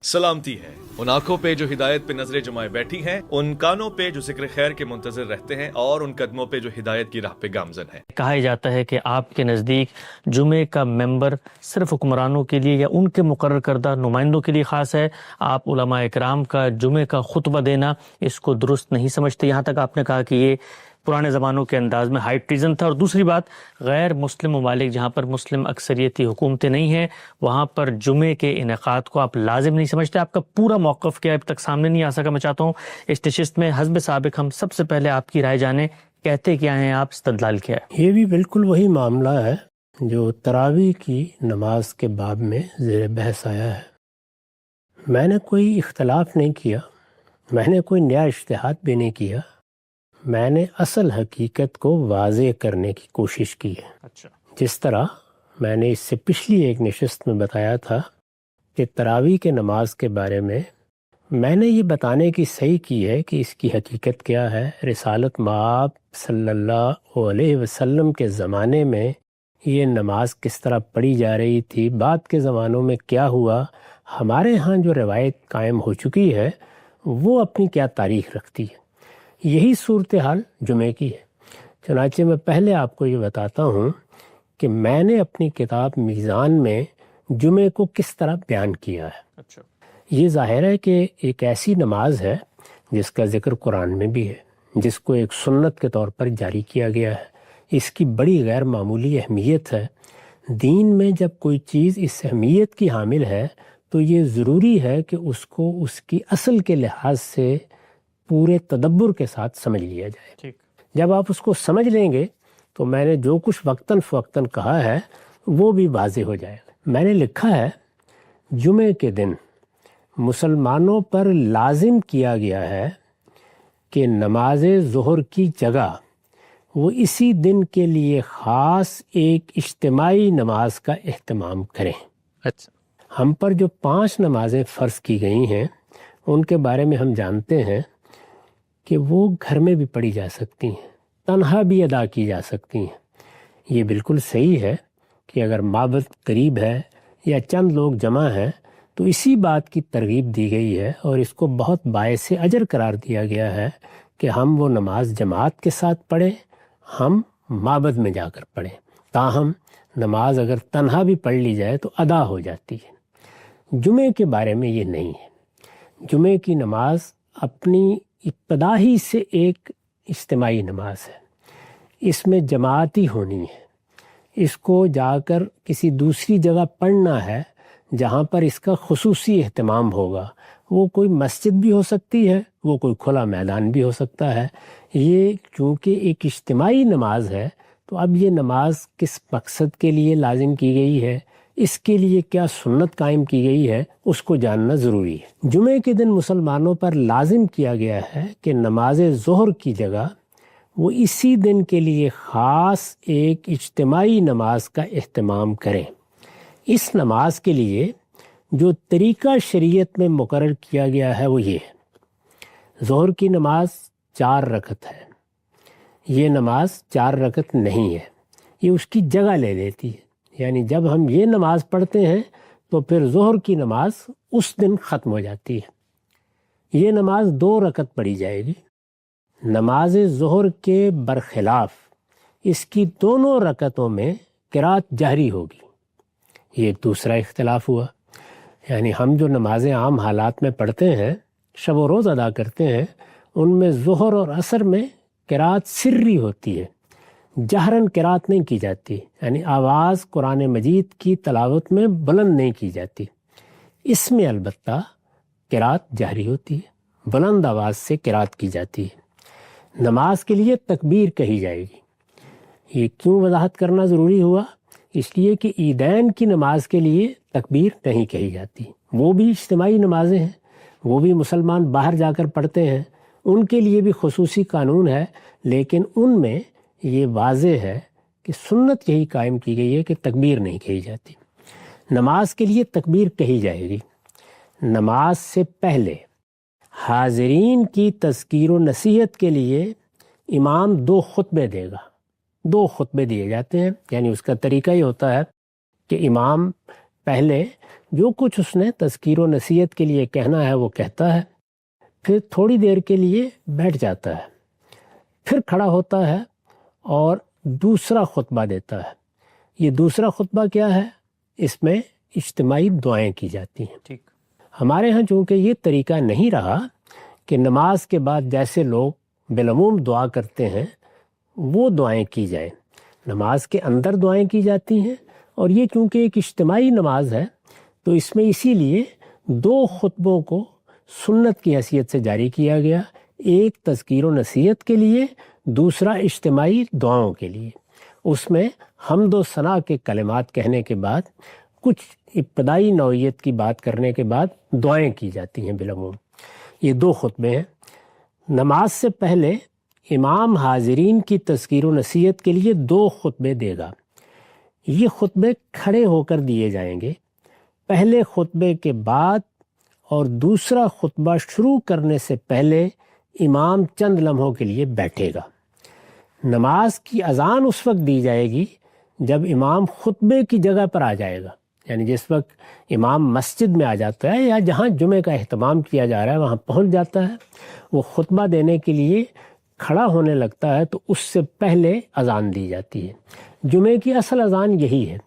سلامتی ہے ان آنکھوں پہ جو ہدایت پہ نظریں جمائے بیٹھی ہیں، ان کانوں پہ جو ذکر خیر کے منتظر رہتے ہیں، اور ان قدموں پہ جو ہدایت کی راہ پہ گامزن ہیں۔ کہا جاتا ہے کہ آپ کے نزدیک جمعے کا ممبر صرف حکمرانوں کے لیے یا ان کے مقرر کردہ نمائندوں کے لیے خاص ہے، آپ علماء اکرام کا جمعے کا خطبہ دینا اس کو درست نہیں سمجھتے، یہاں تک آپ نے کہا کہ یہ پرانے زمانوں کے انداز میں ہائی ٹریزن تھا۔ اور دوسری بات، غیر مسلم ممالک جہاں پر مسلم اکثریتی حکومتیں نہیں ہیں، وہاں پر جمعے کے انعقاد کو آپ لازم نہیں سمجھتے۔ آپ کا پورا موقف کیا اب تک سامنے نہیں آ سکا۔ میں چاہتا ہوں اس نشست میں حسب سابق ہم سب سے پہلے آپ کی رائے جانیں، کہتے کیا ہیں آپ، استدلال کیا ہے؟ یہ بھی بالکل وہی معاملہ ہے جو تراویح کی نماز کے باب میں زیر بحث آیا ہے۔ میں نے کوئی اختلاف نہیں کیا، میں نے کوئی نیا اجتہاد بھی نہیں کیا، میں نے اصل حقیقت کو واضح کرنے کی کوشش کی ہے۔ اچھا، جس طرح میں نے اس سے پچھلی ایک نشست میں بتایا تھا کہ تراویح کے نماز کے بارے میں نے یہ بتانے کی صحیح کی ہے کہ اس کی حقیقت کیا ہے، رسالت مآب صلی اللہ علیہ وسلم کے زمانے میں یہ نماز کس طرح پڑھی جا رہی تھی، بعد کے زمانوں میں کیا ہوا، ہمارے ہاں جو روایت قائم ہو چکی ہے وہ اپنی کیا تاریخ رکھتی ہے۔ یہی صورتحال جمعے کی ہے۔ چنانچہ میں پہلے آپ کو یہ بتاتا ہوں کہ میں نے اپنی کتاب میزان میں جمعے کو کس طرح بیان کیا ہے۔ اچھا، یہ ظاہر ہے کہ ایک ایسی نماز ہے جس کا ذکر قرآن میں بھی ہے، جس کو ایک سنت کے طور پر جاری کیا گیا ہے۔ اس کی بڑی غیر معمولی اہمیت ہے۔ دین میں جب کوئی چیز اس اہمیت کی حامل ہے تو یہ ضروری ہے کہ اس کو اس کی اصل کے لحاظ سے پورے تدبر کے ساتھ سمجھ لیا جائے۔ ٹھیک، جب آپ اس کو سمجھ لیں گے تو میں نے جو کچھ وقتاً فوقتاً کہا ہے وہ بھی واضح ہو جائے گا۔ میں نے لکھا ہے جمعے کے دن مسلمانوں پر لازم کیا گیا ہے کہ نماز ظہر کی جگہ وہ اسی دن کے لیے خاص ایک اجتماعی نماز کا اہتمام کریں۔ اچھا، ہم پر جو 5 نمازیں فرض کی گئی ہیں ان کے بارے میں ہم جانتے ہیں کہ وہ گھر میں بھی پڑھی جا سکتی ہیں، تنہا بھی ادا کی جا سکتی ہیں۔ یہ بالکل صحیح ہے کہ اگر معبد قریب ہے یا چند لوگ جمع ہیں تو اسی بات کی ترغیب دی گئی ہے اور اس کو بہت باعث اجر قرار دیا گیا ہے کہ ہم وہ نماز جماعت کے ساتھ پڑھیں، ہم معبد میں جا کر پڑھیں۔ تاہم نماز اگر تنہا بھی پڑھ لی جائے تو ادا ہو جاتی ہے۔ جمعے کے بارے میں یہ نہیں ہے۔ جمعے کی نماز اپنی ابتدا ہی سے ایک اجتماعی نماز ہے، اس میں جماعتی ہونی ہے۔ اس کو جا کر کسی دوسری جگہ پڑھنا ہے جہاں پر اس کا خصوصی اہتمام ہوگا۔ وہ کوئی مسجد بھی ہو سکتی ہے، وہ کوئی کھلا میدان بھی ہو سکتا ہے۔ یہ چونکہ ایک اجتماعی نماز ہے تو اب یہ نماز کس مقصد کے لیے لازم کی گئی ہے، اس کے لیے کیا سنت قائم کی گئی ہے، اس کو جاننا ضروری ہے۔ جمعے کے دن مسلمانوں پر لازم کیا گیا ہے کہ نماز ظہر کی جگہ وہ اسی دن کے لیے خاص ایک اجتماعی نماز کا اہتمام کریں۔ اس نماز کے لیے جو طریقہ شریعت میں مقرر کیا گیا ہے وہ یہ ہے۔ ظہر کی نماز 4 رکعت ہے۔ یہ نماز 4 رکعت نہیں ہے، یہ اس کی جگہ لے لیتی ہے۔ یعنی جب ہم یہ نماز پڑھتے ہیں تو پھر ظہر کی نماز اس دن ختم ہو جاتی ہے۔ یہ نماز 2 رکعت پڑھی جائے گی۔ نماز ظہر کے برخلاف اس کی دونوں رکعتوں میں قرات جہری ہوگی۔ یہ ایک دوسرا اختلاف ہوا۔ یعنی ہم جو نمازیں عام حالات میں پڑھتے ہیں، شب و روز ادا کرتے ہیں، ان میں ظہر اور عصر میں قرات سری ہوتی ہے، جہرن قرات نہیں کی جاتی، یعنی آواز قرآن مجید کی تلاوت میں بلند نہیں کی جاتی۔ اس میں البتہ قرات جہری ہوتی ہے، بلند آواز سے قرات کی جاتی ہے۔ نماز کے لیے تکبیر کہی جائے گی۔ یہ کیوں وضاحت کرنا ضروری ہوا؟ اس لیے کہ عیدین کی نماز کے لیے تکبیر نہیں کہی جاتی، وہ بھی اجتماعی نمازیں ہیں، وہ بھی مسلمان باہر جا کر پڑھتے ہیں، ان کے لیے بھی خصوصی قانون ہے، لیکن ان میں یہ واضح ہے کہ سنت یہی قائم کی گئی ہے کہ تکبیر نہیں کہی جاتی۔ نماز کے لیے تکبیر کہی جائے گی۔ نماز سے پہلے حاضرین کی تذکیر و نصیحت کے لیے امام 2 خطبے دے گا۔ 2 خطبے دیے جاتے ہیں، یعنی اس کا طریقہ یہ ہوتا ہے کہ امام پہلے جو کچھ اس نے تذکیر و نصیحت کے لیے کہنا ہے وہ کہتا ہے، پھر تھوڑی دیر کے لیے بیٹھ جاتا ہے، پھر کھڑا ہوتا ہے اور دوسرا خطبہ دیتا ہے۔ یہ دوسرا خطبہ کیا ہے؟ اس میں اجتماعی دعائیں کی جاتی ہیں۔ ٹھیک۔ ہمارے ہاں چونکہ یہ طریقہ نہیں رہا کہ نماز کے بعد جیسے لوگ بالعموم دعا کرتے ہیں وہ دعائیں کی جائیں، نماز کے اندر دعائیں کی جاتی ہیں، اور یہ چونکہ ایک اجتماعی نماز ہے تو اس میں اسی لیے 2 خطبوں کو سنت کی حیثیت سے جاری کیا گیا، ایک تذکیر و نصیحت کے لیے، دوسرا اجتماعی دعاؤں کے لیے۔ اس میں حمد و ثنا کے کلمات کہنے کے بعد کچھ ابتدائی نوعیت کی بات کرنے کے بعد دعائیں کی جاتی ہیں بالعموم۔ یہ 2 خطبے ہیں۔ نماز سے پہلے امام حاضرین کی تذکیر و نصیحت کے لیے 2 خطبے دے گا۔ یہ خطبے کھڑے ہو کر دیے جائیں گے۔ پہلے خطبے کے بعد اور دوسرا خطبہ شروع کرنے سے پہلے امام چند لمحوں کے لیے بیٹھے گا۔ نماز کی اذان اس وقت دی جائے گی جب امام خطبے کی جگہ پر آ جائے گا، یعنی جس وقت امام مسجد میں آ جاتا ہے یا جہاں جمعے کا اہتمام کیا جا رہا ہے وہاں پہنچ جاتا ہے، وہ خطبہ دینے کے لیے کھڑا ہونے لگتا ہے تو اس سے پہلے اذان دی جاتی ہے۔ جمعے کی اصل اذان یہی ہے۔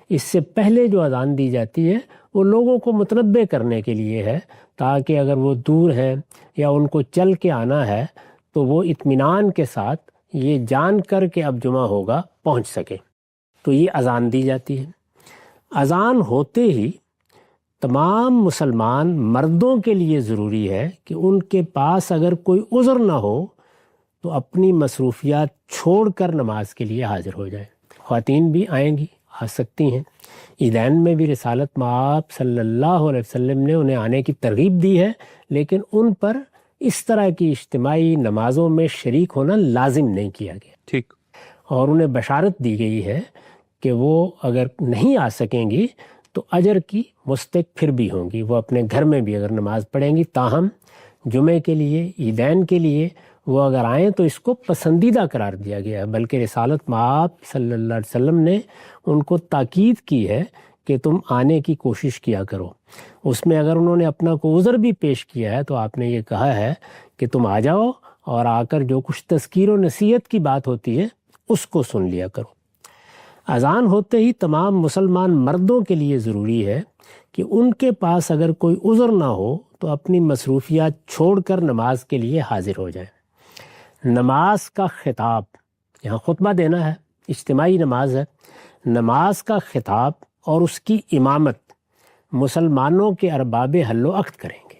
اس سے پہلے جو اذان دی جاتی ہے وہ لوگوں کو متنبہ کرنے کے لیے ہے، تاکہ اگر وہ دور ہیں یا ان کو چل کے آنا ہے تو وہ اطمینان کے ساتھ یہ جان کر کہ اب جمعہ ہوگا پہنچ سکے، تو یہ اذان دی جاتی ہے۔ اذان ہوتے ہی تمام مسلمان مردوں کے لیے ضروری ہے کہ ان کے پاس اگر کوئی عذر نہ ہو تو اپنی مصروفیات چھوڑ کر نماز کے لیے حاضر ہو جائیں۔ خواتین بھی آئیں گی، آ سکتی ہیں۔ عیدین میں بھی رسالت مآب صلی اللہ علیہ وسلم نے انہیں آنے کی ترغیب دی ہے، لیکن ان پر اس طرح کی اجتماعی نمازوں میں شریک ہونا لازم نہیں کیا گیا۔ ٹھیک۔ اور انہیں بشارت دی گئی ہے کہ وہ اگر نہیں آ سکیں گی تو اجر کی مستحق پھر بھی ہوں گی، وہ اپنے گھر میں بھی اگر نماز پڑھیں گی۔ تاہم جمعے کے لیے، عیدین کے لیے وہ اگر آئیں تو اس کو پسندیدہ قرار دیا گیا ہے، بلکہ رسالت مآب صلی اللہ علیہ وسلم نے ان کو تاکید کی ہے کہ تم آنے کی کوشش کیا کرو۔ اس میں اگر انہوں نے اپنا کوئی عذر بھی پیش کیا ہے تو آپ نے یہ کہا ہے کہ تم آ جاؤ اور آ کر جو کچھ تذکیر و نصیحت کی بات ہوتی ہے اس کو سن لیا کرو۔ اذان ہوتے ہی تمام مسلمان مردوں کے لیے ضروری ہے کہ ان کے پاس اگر کوئی عذر نہ ہو تو اپنی مصروفیات چھوڑ کر نماز کے لیے حاضر ہو جائیں۔ نماز کا خطاب، یہاں خطبہ دینا ہے، اجتماعی نماز ہے، نماز کا خطاب اور اس کی امامت مسلمانوں کے ارباب حل و عقد کریں گے۔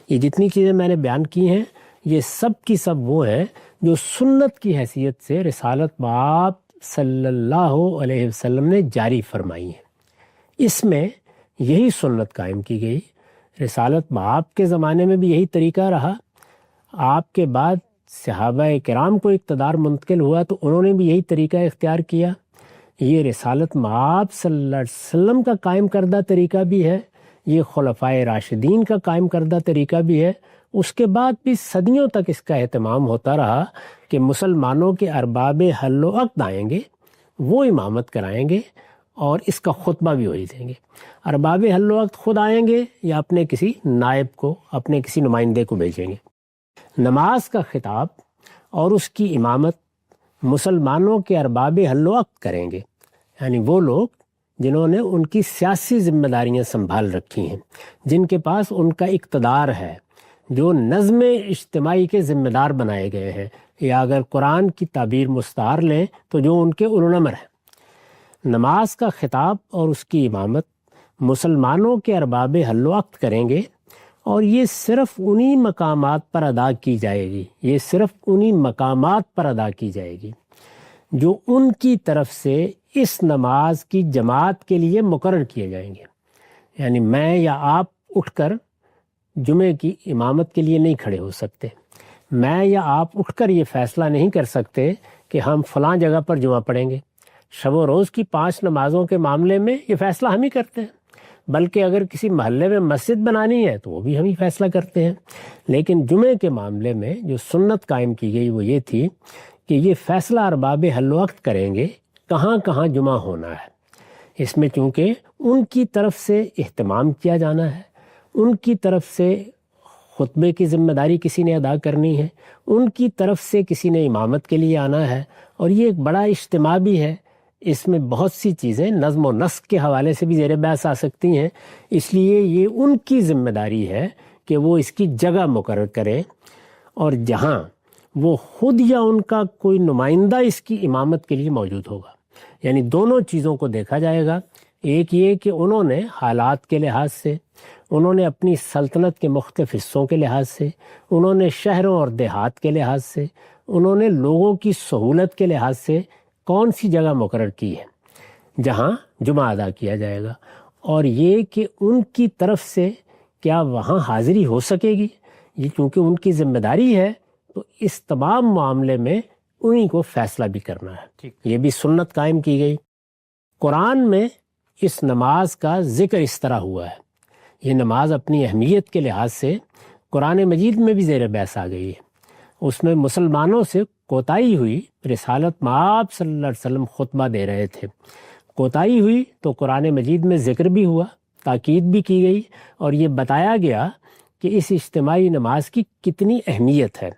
یہ جتنی چیزیں میں نے بیان کی ہیں یہ سب کی سب وہ ہیں جو سنت کی حیثیت سے رسالت مآب صلی اللہ علیہ وسلم نے جاری فرمائی ہیں۔ اس میں یہی سنت قائم کی گئی۔ رسالت مآب کے زمانے میں بھی یہی طریقہ رہا، آپ کے بعد صحابہ کرام کو اقتدار منتقل ہوا تو انہوں نے بھی یہی طریقہ اختیار کیا۔ یہ رسالت مآب صلی اللہ علیہ وسلم کا قائم کردہ طریقہ بھی ہے، یہ خلفائے راشدین کا قائم کردہ طریقہ بھی ہے۔ اس کے بعد بھی صدیوں تک اس کا اہتمام ہوتا رہا کہ مسلمانوں کے ارباب حل و عقد آئیں گے، وہ امامت کرائیں گے اور اس کا خطبہ بھی وہی دیں گے۔ ارباب حل و عقد خود آئیں گے یا اپنے کسی نائب کو، اپنے کسی نمائندے کو بھیجیں گے۔ نماز کا خطاب اور اس کی امامت مسلمانوں کے ارباب حل و عقد کریں گے، یعنی وہ لوگ جنہوں نے ان کی سیاسی ذمہ داریاں سنبھال رکھی ہیں، جن کے پاس ان کا اقتدار ہے، جو نظم اجتماعی کے ذمہ دار بنائے گئے ہیں، یا اگر قرآن کی تعبیر مستعار لیں تو جو ان کے اولو الامر ہیں۔ نماز کا خطاب اور اس کی امامت مسلمانوں کے ارباب حل و عقد کریں گے، اور یہ صرف انہی مقامات پر ادا کی جائے گی، یہ صرف انہی مقامات پر ادا کی جائے گی جو ان کی طرف سے اس نماز کی جماعت کے لیے مقرر کیے جائیں گے۔ یعنی میں یا آپ اٹھ کر جمعے کی امامت کے لیے نہیں کھڑے ہو سکتے، میں یا آپ اٹھ کر یہ فیصلہ نہیں کر سکتے کہ ہم فلاں جگہ پر جمعہ پڑھیں گے۔ شب و روز کی 5 نمازوں کے معاملے میں یہ فیصلہ ہم ہی کرتے ہیں، بلکہ اگر کسی محلے میں مسجد بنانی ہے تو وہ بھی ہم ہی فیصلہ کرتے ہیں۔ لیکن جمعے کے معاملے میں جو سنت قائم کی گئی وہ یہ تھی کہ یہ فیصلہ ارباب حل و عقد کریں گے کہاں کہاں جمعہ ہونا ہے۔ اس میں چونکہ ان کی طرف سے اہتمام کیا جانا ہے، ان کی طرف سے خطبے کی ذمہ داری کسی نے ادا کرنی ہے، ان کی طرف سے کسی نے امامت کے لیے آنا ہے، اور یہ ایک بڑا اجتماع بھی ہے۔ اس میں بہت سی چیزیں نظم و نسق کے حوالے سے بھی زیر بحث آ سکتی ہیں، اس لیے یہ ان کی ذمہ داری ہے کہ وہ اس کی جگہ مقرر کریں، اور جہاں وہ خود یا ان کا کوئی نمائندہ اس کی امامت کے لیے موجود ہوگا، یعنی دونوں چیزوں کو دیکھا جائے گا۔ ایک یہ کہ انہوں نے حالات کے لحاظ سے، انہوں نے اپنی سلطنت کے مختلف حصوں کے لحاظ سے، انہوں نے شہروں اور دیہات کے لحاظ سے، انہوں نے لوگوں کی سہولت کے لحاظ سے کون سی جگہ مقرر کی ہے جہاں جمعہ ادا کیا جائے گا، اور یہ کہ ان کی طرف سے کیا وہاں حاضری ہو سکے گی۔ یہ چونکہ ان کی ذمہ داری ہے تو اس تمام معاملے میں انہی کو فیصلہ بھی کرنا ہے۔ یہ بھی سنت قائم کی گئی۔ قرآن میں اس نماز کا ذکر اس طرح ہوا ہے، یہ نماز اپنی اہمیت کے لحاظ سے قرآن مجید میں بھی زیر بحث آ گئی ہے۔ اس میں مسلمانوں سے کوتاہی ہوئی، رسالت مآب صلی اللہ علیہ وسلم خطبہ دے رہے تھے، کوتاہی ہوئی تو قرآن مجید میں ذکر بھی ہوا، تاکید بھی کی گئی، اور یہ بتایا گیا کہ اس اجتماعی نماز کی کتنی اہمیت ہے۔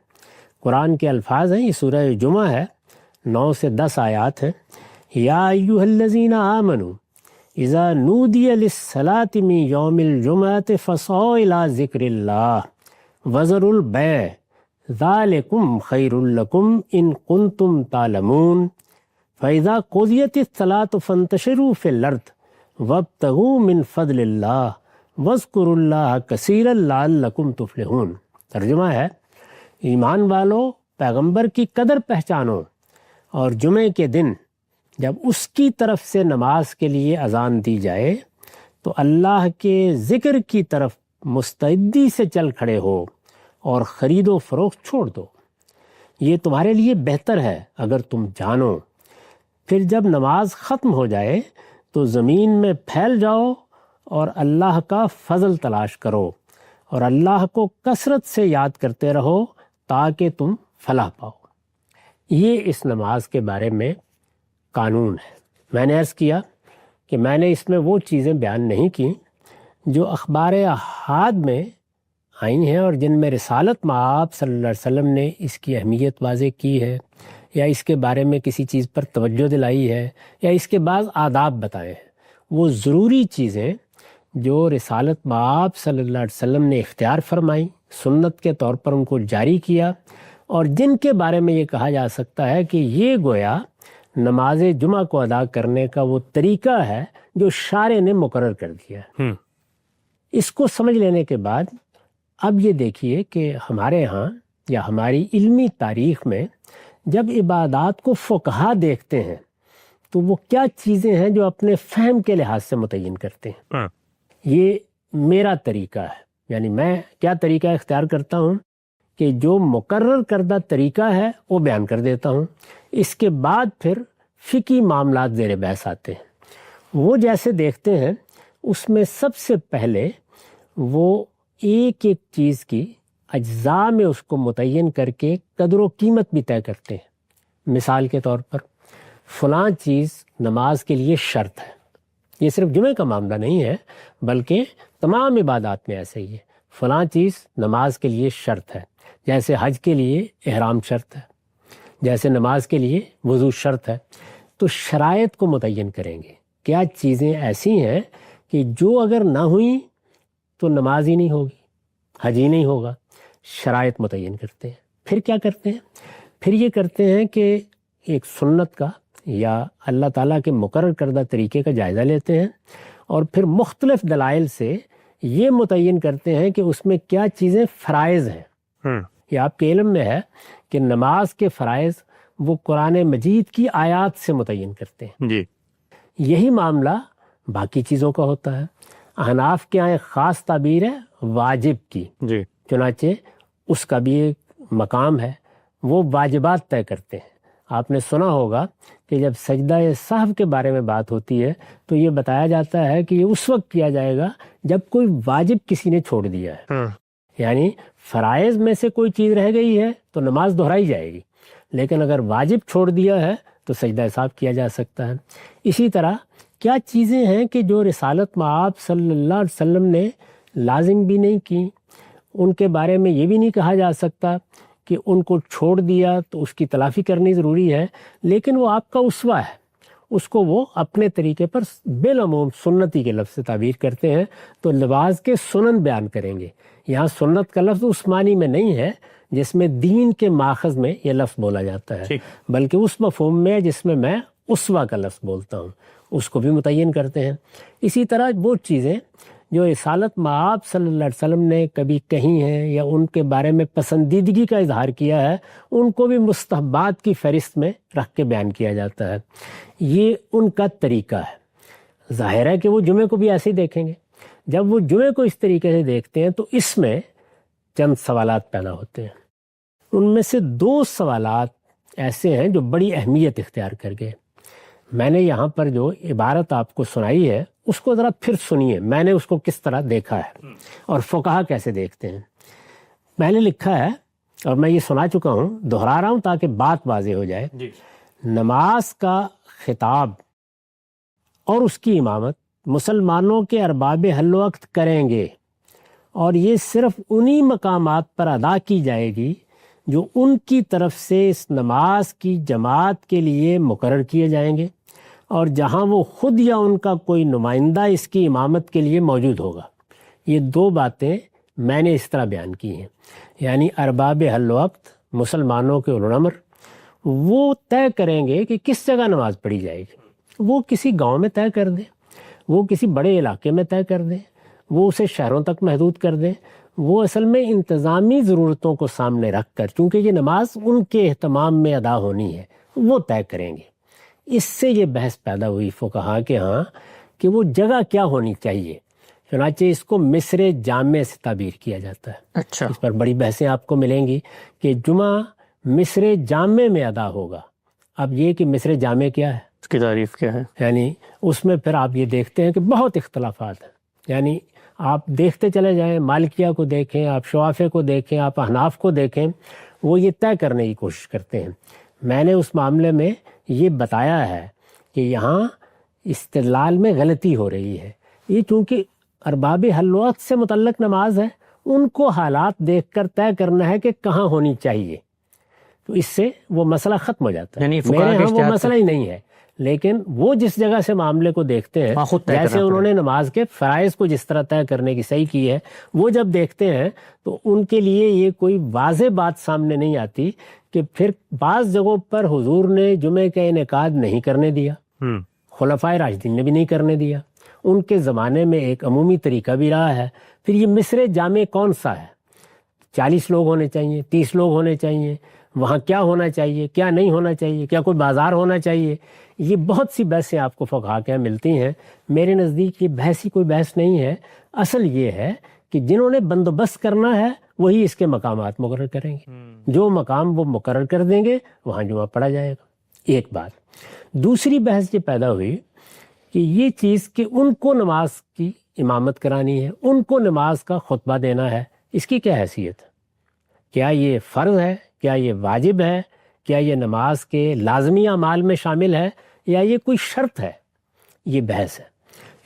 قرآن کے الفاظ ہیں، یہ سورہ جمعہ ہے، 9 سے 10 آیات ہیں۔ یا ایھا الذین آمنوا اذا نودی للصلاۃ من یوم الجمعۃ فاسعوا الی ذکر اللہ وذروا البیع ذالکم خیر لکم ان کنتم تعلمون فاذا قضیت الصلاۃ فانتشروا فی الارض وابتغوا من فضل اللہ واذکروا اللہ کثیرا لعلکم تفلحون۔ ترجمہ ہے، ایمان والو پیغمبر کی قدر پہچانو، اور جمعے کے دن جب اس کی طرف سے نماز کے لیے اذان دی جائے تو اللہ کے ذکر کی طرف مستعدی سے چل کھڑے ہو اور خرید و فروخت چھوڑ دو، یہ تمہارے لیے بہتر ہے اگر تم جانو۔ پھر جب نماز ختم ہو جائے تو زمین میں پھیل جاؤ اور اللہ کا فضل تلاش کرو، اور اللہ کو کثرت سے یاد کرتے رہو تاکہ تم فلاح پاؤ۔ یہ اس نماز کے بارے میں قانون ہے۔ میں نے عرض کیا کہ میں نے اس میں وہ چیزیں بیان نہیں کی جو اخبار احاد میں آئی ہیں اور جن میں رسالت مآب صلی اللہ علیہ وسلم نے اس کی اہمیت واضح کی ہے، یا اس کے بارے میں کسی چیز پر توجہ دلائی ہے، یا اس کے بعض آداب بتائے ہیں۔ وہ ضروری چیزیں جو رسالت مآب صلی اللہ علیہ وسلم نے اختیار فرمائی، سنت کے طور پر ان کو جاری کیا، اور جن کے بارے میں یہ کہا جا سکتا ہے کہ یہ گویا نماز جمعہ کو ادا کرنے کا وہ طریقہ ہے جو شارع نے مقرر کر دیا ہے۔ اس کو سمجھ لینے کے بعد اب یہ دیکھیے کہ ہمارے ہاں یا ہماری علمی تاریخ میں جب عبادات کو فقہا دیکھتے ہیں تو وہ کیا چیزیں ہیں جو اپنے فہم کے لحاظ سے متعین کرتے ہیں۔ یہ میرا طریقہ ہے، یعنی میں کیا طریقہ اختیار کرتا ہوں کہ جو مقرر کردہ طریقہ ہے وہ بیان کر دیتا ہوں، اس کے بعد پھر فقہی معاملات زیر بحث آتے ہیں۔ وہ جیسے دیکھتے ہیں اس میں سب سے پہلے وہ ایک ایک چیز کی اجزاء میں اس کو متعین کر کے قدر و قیمت بھی طے کرتے ہیں۔ مثال کے طور پر فلاں چیز نماز کے لیے شرط ہے، یہ صرف جمعے کا معاملہ نہیں ہے بلکہ تمام عبادات میں ایسے ہی ہے، فلاں چیز نماز کے لیے شرط ہے، جیسے حج کے لیے احرام شرط ہے، جیسے نماز کے لیے وضو شرط ہے۔ تو شرائط کو متعین کریں گے، کیا چیزیں ایسی ہیں کہ جو اگر نہ ہوئیں تو نماز ہی نہیں ہوگی، حج ہی نہیں ہوگا۔ شرائط متعین کرتے ہیں۔ پھر کیا کرتے ہیں؟ پھر یہ کرتے ہیں کہ ایک سنت کا یا اللہ تعالیٰ کے مقرر کردہ طریقے کا جائزہ لیتے ہیں، اور پھر مختلف دلائل سے یہ متعین کرتے ہیں کہ اس میں کیا چیزیں فرائض ہیں۔ یہ آپ کے علم میں ہے کہ نماز کے فرائض وہ قرآن مجید کی آیات سے متعین کرتے ہیں۔ جی، یہی معاملہ باقی چیزوں کا ہوتا ہے۔ احناف کے یہاں ایک خاص تعبیر ہے واجب کی، جی، چنانچہ اس کا بھی ایک مقام ہے، وہ واجبات طے کرتے ہیں۔ آپ نے سنا ہوگا کہ جب سجدہ سہو کے بارے میں بات ہوتی ہے تو یہ بتایا جاتا ہے کہ یہ اس وقت کیا جائے گا جب کوئی واجب کسی نے چھوڑ دیا ہے، یعنی فرائض میں سے کوئی چیز رہ گئی ہے تو نماز دہرائی جائے گی، لیکن اگر واجب چھوڑ دیا ہے تو سجدہ سہو کیا جا سکتا ہے۔ اسی طرح کیا چیزیں ہیں کہ جو رسالت مآب صلی اللہ علیہ وسلم نے لازم بھی نہیں کی، ان کے بارے میں یہ بھی نہیں کہا جا سکتا کہ ان کو چھوڑ دیا تو اس کی تلافی کرنی ضروری ہے، لیکن وہ آپ کا اسوہ ہے، اس کو وہ اپنے طریقے پر بالعموم سنتی کے لفظ سے تعبیر کرتے ہیں، تو لباس کے سنن بیان کریں گے۔ یہاں سنت کا لفظ اس معنی میں نہیں ہے جس میں دین کے ماخذ میں یہ لفظ بولا جاتا ہے، بلکہ اس مفہوم میں جس میں میں اسوہ کا لفظ بولتا ہوں، اس کو بھی متعین کرتے ہیں۔ اسی طرح وہ چیزیں جو رسالت مآب صلی اللہ علیہ وسلم نے کبھی کہی ہیں یا ان کے بارے میں پسندیدگی کا اظہار کیا ہے، ان کو بھی مستحبات کی فہرست میں رکھ کے بیان کیا جاتا ہے۔ یہ ان کا طریقہ ہے۔ ظاہر ہے کہ وہ جمعے کو بھی ایسے ہی دیکھیں گے۔ جب وہ جمعے کو اس طریقے سے دیکھتے ہیں تو اس میں چند سوالات پیدا ہوتے ہیں۔ ان میں سے 2 سوالات ایسے ہیں جو بڑی اہمیت اختیار کر گئے۔ میں نے یہاں پر جو عبارت آپ کو سنائی ہے اس کو ذرا پھر سنیے، میں نے اس کو کس طرح دیکھا ہے اور فقہا کیسے دیکھتے ہیں۔ میں نے لکھا ہے اور میں یہ سنا چکا ہوں، دہرا رہا ہوں تاکہ بات واضح ہو جائے۔ نماز کا خطاب اور اس کی امامت مسلمانوں کے ارباب حل وقت کریں گے، اور یہ صرف انہی مقامات پر ادا کی جائے گی جو ان کی طرف سے اس نماز کی جماعت کے لیے مقرر کیے جائیں گے، اور جہاں وہ خود یا ان کا کوئی نمائندہ اس کی امامت کے لیے موجود ہوگا۔ یہ 2 باتیں میں نے اس طرح بیان کی ہیں، یعنی ارباب حل وقت مسلمانوں کے اولو الامر وہ طے کریں گے کہ کس جگہ نماز پڑھی جائے گی۔ وہ کسی گاؤں میں طے کر دیں، وہ کسی بڑے علاقے میں طے کر دیں، وہ اسے شہروں تک محدود کر دیں، وہ اصل میں انتظامی ضرورتوں کو سامنے رکھ کر، چونکہ یہ نماز ان کے اہتمام میں ادا ہونی ہے، وہ طے کریں گے۔ اس سے یہ بحث پیدا ہوئی فقہا کے ہاں کہ وہ جگہ کیا ہونی چاہیے، چنانچہ اس کو مصر جامع سے تعبیر کیا جاتا ہے۔ اچھا، اس پر بڑی بحثیں آپ کو ملیں گی کہ جمعہ مصر جامع میں ادا ہوگا۔ اب یہ کہ مصر جامع کیا ہے، اس کی تعریف کیا ہے؟ یعنی اس میں پھر آپ یہ دیکھتے ہیں کہ بہت اختلافات ہیں۔ یعنی آپ دیکھتے چلے جائیں، مالکیہ کو دیکھیں، آپ شوافے کو دیکھیں، آپ احناف کو دیکھیں، وہ یہ طے کرنے کی کوشش کرتے ہیں۔ میں نے اس معاملے میں یہ بتایا ہے کہ یہاں استدلال میں غلطی ہو رہی ہے۔ یہ چونکہ ارباب حل وقت سے متعلق نماز ہے، ان کو حالات دیکھ کر طے کرنا ہے کہ کہاں ہونی چاہیے، تو اس سے وہ مسئلہ ختم ہو جاتا ہے۔ یعنی میرے فقہا کے ہاں وہ اجتہاد مسئلہ ہی نہیں ہے، لیکن وہ جس جگہ سے معاملے کو دیکھتے ہیں، وہاں خود طے جیسے کرنا انہوں نے نماز کے فرائض کو جس طرح طے کرنے کی صحیح کی ہے، وہ جب دیکھتے ہیں تو ان کے لیے یہ کوئی واضح بات سامنے نہیں آتی کہ پھر بعض جگہوں پر حضور نے جمعے کا انعقاد نہیں کرنے دیا، خلفائے راشدین نے بھی نہیں کرنے دیا، ان کے زمانے میں ایک عمومی طریقہ بھی رہا ہے۔ پھر یہ مصر جامع کون سا ہے؟ 40 لوگ ہونے چاہیے، 30 لوگ ہونے چاہیے، وہاں کیا ہونا چاہیے، کیا نہیں ہونا چاہیے، کیا کوئی بازار ہونا چاہیے؟ یہ بہت سی بحثیں آپ کو فقہا کے یہاں ملتی ہیں۔ میرے نزدیک یہ بحث ہی کوئی بحث نہیں ہے، اصل یہ ہے کہ جنہوں نے بندوبست کرنا ہے وہی اس کے مقامات مقرر کریں گے، جو مقام وہ مقرر کر دیں گے وہاں جمعہ پڑھا جائے گا۔ ایک بات۔ دوسری بحث یہ پیدا ہوئی کہ یہ چیز کہ ان کو نماز کی امامت کرانی ہے، ان کو نماز کا خطبہ دینا ہے، اس کی کیا حیثیت ہے؟ کیا یہ فرض ہے؟ کیا یہ واجب ہے؟ کیا یہ نماز کے لازمی اعمال میں شامل ہے یا یہ کوئی شرط ہے؟ یہ بحث ہے۔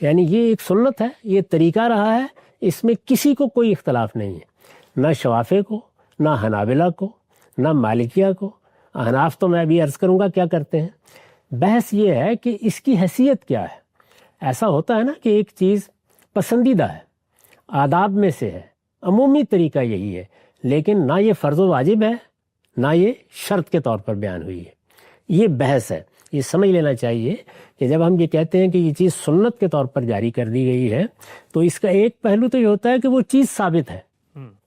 یعنی یہ ایک سنت ہے، یہ طریقہ رہا ہے، اس میں کسی کو کوئی اختلاف نہیں ہے، نہ شوافے کو، نہ حنابلہ کو، نہ مالکیہ کو۔ احناف تو میں ابھی عرض کروں گا کیا کرتے ہیں۔ بحث یہ ہے کہ اس کی حیثیت کیا ہے۔ ایسا ہوتا ہے نا کہ ایک چیز پسندیدہ ہے، آداب میں سے ہے، عمومی طریقہ یہی ہے، لیکن نہ یہ فرض و واجب ہے نہ یہ شرط کے طور پر بیان ہوئی ہے۔ یہ بحث ہے، یہ سمجھ لینا چاہیے کہ جب ہم یہ کہتے ہیں کہ یہ چیز سنت کے طور پر جاری کر دی گئی ہے تو اس کا ایک پہلو تو یہ ہوتا ہے کہ وہ چیز ثابت ہے،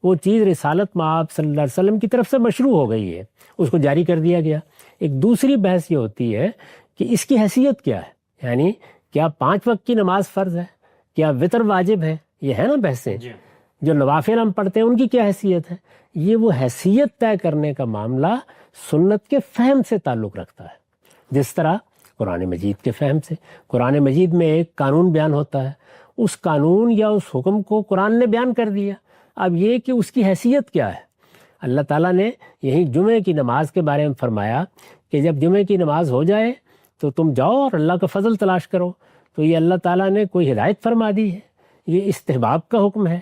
وہ چیز رسالت مآب صلی اللہ علیہ وسلم کی طرف سے مشروع ہو گئی ہے، اس کو جاری کر دیا گیا۔ ایک دوسری بحث یہ ہوتی ہے کہ اس کی حیثیت کیا ہے، یعنی کیا 5 وقت کی نماز فرض ہے، کیا وطر واجب ہے، یہ ہے نا بحثیں۔ جو نوافل ہم پڑھتے ہیں ان کی کیا حیثیت ہے، یہ وہ حیثیت طے کرنے کا معاملہ سنت کے فہم سے تعلق رکھتا ہے۔ جس طرح قرآن مجید کے فہم سے، قرآن مجید میں ایک قانون بیان ہوتا ہے، اس قانون یا اس حکم کو قرآن نے بیان کر دیا، اب یہ کہ اس کی حیثیت کیا ہے۔ اللہ تعالیٰ نے یہی جمعے کی نماز کے بارے میں فرمایا کہ جب جمعے کی نماز ہو جائے تو تم جاؤ اور اللہ کا فضل تلاش کرو، تو یہ اللہ تعالیٰ نے کوئی ہدایت فرما دی ہے؟ یہ استحباب کا حکم ہے؟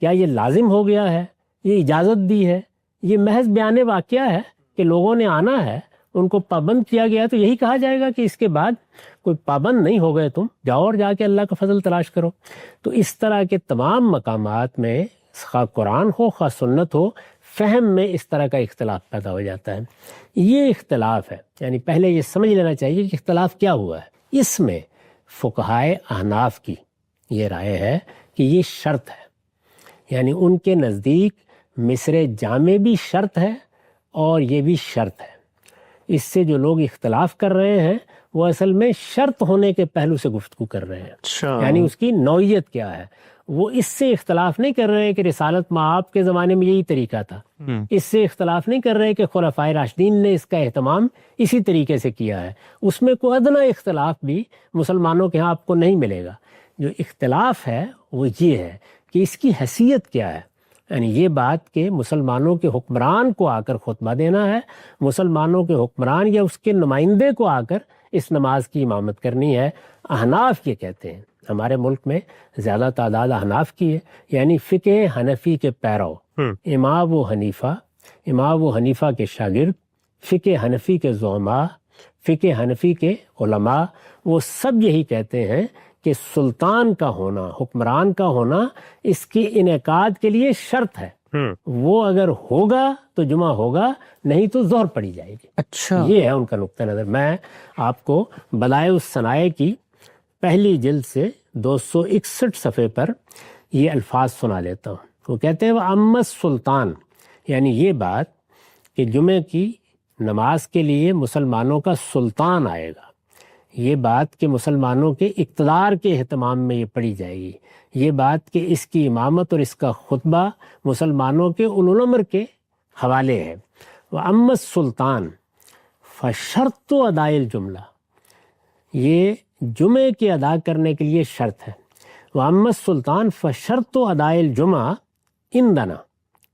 کیا یہ لازم ہو گیا ہے؟ یہ اجازت دی ہے؟ یہ محض بیان واقعہ ہے کہ لوگوں نے آنا ہے، ان کو پابند کیا گیا، تو یہی کہا جائے گا کہ اس کے بعد کوئی پابند نہیں ہو گئے تم، جاؤ اور جا کے اللہ کا فضل تلاش کرو۔ تو اس طرح کے تمام مقامات میں خواہ قرآن ہو خواہ سنت ہو، فہم میں اس طرح کا اختلاف پیدا ہو جاتا ہے۔ یہ اختلاف ہے، یعنی پہلے یہ سمجھ لینا چاہیے کہ اختلاف کیا ہوا ہے۔ اس میں فقہائے احناف کی یہ رائے ہے کہ یہ شرط ہے، یعنی ان کے نزدیک مصر جامع بھی شرط ہے اور یہ بھی شرط ہے۔ اس سے جو لوگ اختلاف کر رہے ہیں وہ اصل میں شرط ہونے کے پہلو سے گفتگو کر رہے ہیں، یعنی اس کی نوعیت کیا ہے۔ وہ اس سے اختلاف نہیں کر رہے کہ رسالت مآب کے زمانے میں یہی طریقہ تھا، اس سے اختلاف نہیں کر رہے کہ خلفائے راشدین نے اس کا اہتمام اسی طریقے سے کیا ہے۔ اس میں کوئی ادنیٰ اختلاف بھی مسلمانوں کے ہاں آپ کو نہیں ملے گا۔ جو اختلاف ہے وہ یہ ہے کہ اس کی حیثیت کیا ہے، یعنی یہ بات کہ مسلمانوں کے حکمران کو آ کر خطبہ دینا ہے، مسلمانوں کے حکمران یا اس کے نمائندے کو آ کر اس نماز کی امامت کرنی ہے۔ احناف یہ کہتے ہیں، ہمارے ملک میں زیادہ تعداد احناف کی ہے، یعنی فقہ حنفی کے پیرو، امام و حنیفہ کے شاگرد، فقہ حنفی کے زعماء، فقہ حنفی کے علماء، وہ سب یہی کہتے ہیں کہ سلطان کا ہونا، حکمران کا ہونا اس کے انعقاد کے لیے شرط ہے۔ وہ اگر ہوگا تو جمعہ ہوگا، نہیں تو ظہر پڑی جائے گی۔ اچھا، یہ ہے ان کا نقطہ نظر۔ میں آپ کو بدائع الصنائع کی پہلی جلد سے 261 صفحے پر یہ الفاظ سنا لیتا ہوں۔ وہ کہتے ہیں وَأَمَّا السُّلطان، یعنی یہ بات کہ جمعے کی نماز کے لیے مسلمانوں کا سلطان آئے گا، یہ بات کہ مسلمانوں کے اقتدار کے اہتمام میں یہ پڑھی جائے گی، یہ بات کہ اس کی امامت اور اس کا خطبہ مسلمانوں کے اولو الامر کے حوالے ہے۔ وَأَمَّا السُّلطان فَشَرْطُ أَدَاءِ الْجُمْلَہ، یہ جمعے کے ادا کرنے کے لیے شرط ہے۔ وَأَمَّا السُّلطان فَشَرْطُ أَدَاءِ الْجُمْعَہ عِندَنَا،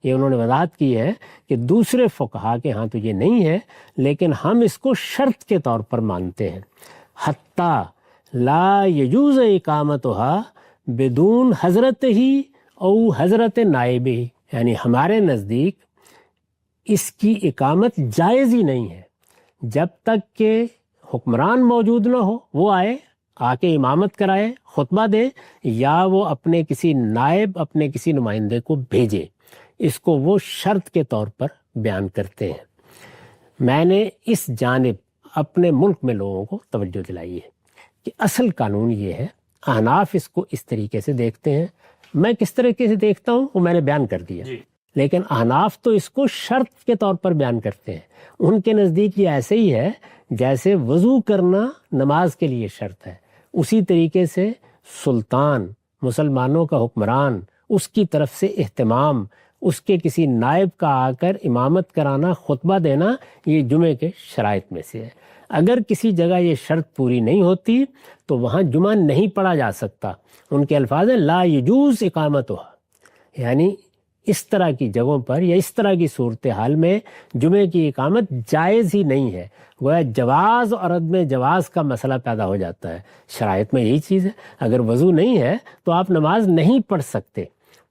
یہ انہوں نے وضاحت کی ہے کہ دوسرے فقہا کے ہاں تو یہ نہیں ہے، لیکن ہم اس کو شرط کے طور پر مانتے ہیں۔ حتیٰ لا یجوز اقامتها بدون حضرت ہی او حضرت نائب ہی، یعنی ہمارے نزدیک اس کی اقامت جائز ہی نہیں ہے جب تک کہ حکمران موجود نہ ہو، وہ آئے آ کے امامت کرائے، خطبہ دے، یا وہ اپنے کسی نائب، اپنے کسی نمائندے کو بھیجے۔ اس کو وہ شرط کے طور پر بیان کرتے ہیں۔ میں نے اس جانب اپنے ملک میں لوگوں کو توجہ دلائی ہے کہ اصل قانون یہ ہے، احناف اس کو اس طریقے سے دیکھتے ہیں، میں کس طریقے سے دیکھتا ہوں وہ میں نے بیان کر دیا، لیکن احناف تو اس کو شرط کے طور پر بیان کرتے ہیں۔ ان کے نزدیک یہ ایسے ہی ہے جیسے وضو کرنا نماز کے لیے شرط ہے، اسی طریقے سے سلطان، مسلمانوں کا حکمران، اس کی طرف سے اہتمام، اس کے کسی نائب کا آ کر امامت کرانا، خطبہ دینا، یہ جمعے کے شرائط میں سے ہے۔ اگر کسی جگہ یہ شرط پوری نہیں ہوتی تو وہاں جمعہ نہیں پڑھا جا سکتا۔ ان کے الفاظ ہیں لا یجوز اقامتها، یعنی اس طرح کی جگہوں پر یا اس طرح کی صورتحال میں جمعے کی اقامت جائز ہی نہیں ہے۔ گویا جواز اور عدم جواز کا مسئلہ پیدا ہو جاتا ہے۔ شرائط میں یہی چیز ہے، اگر وضو نہیں ہے تو آپ نماز نہیں پڑھ سکتے،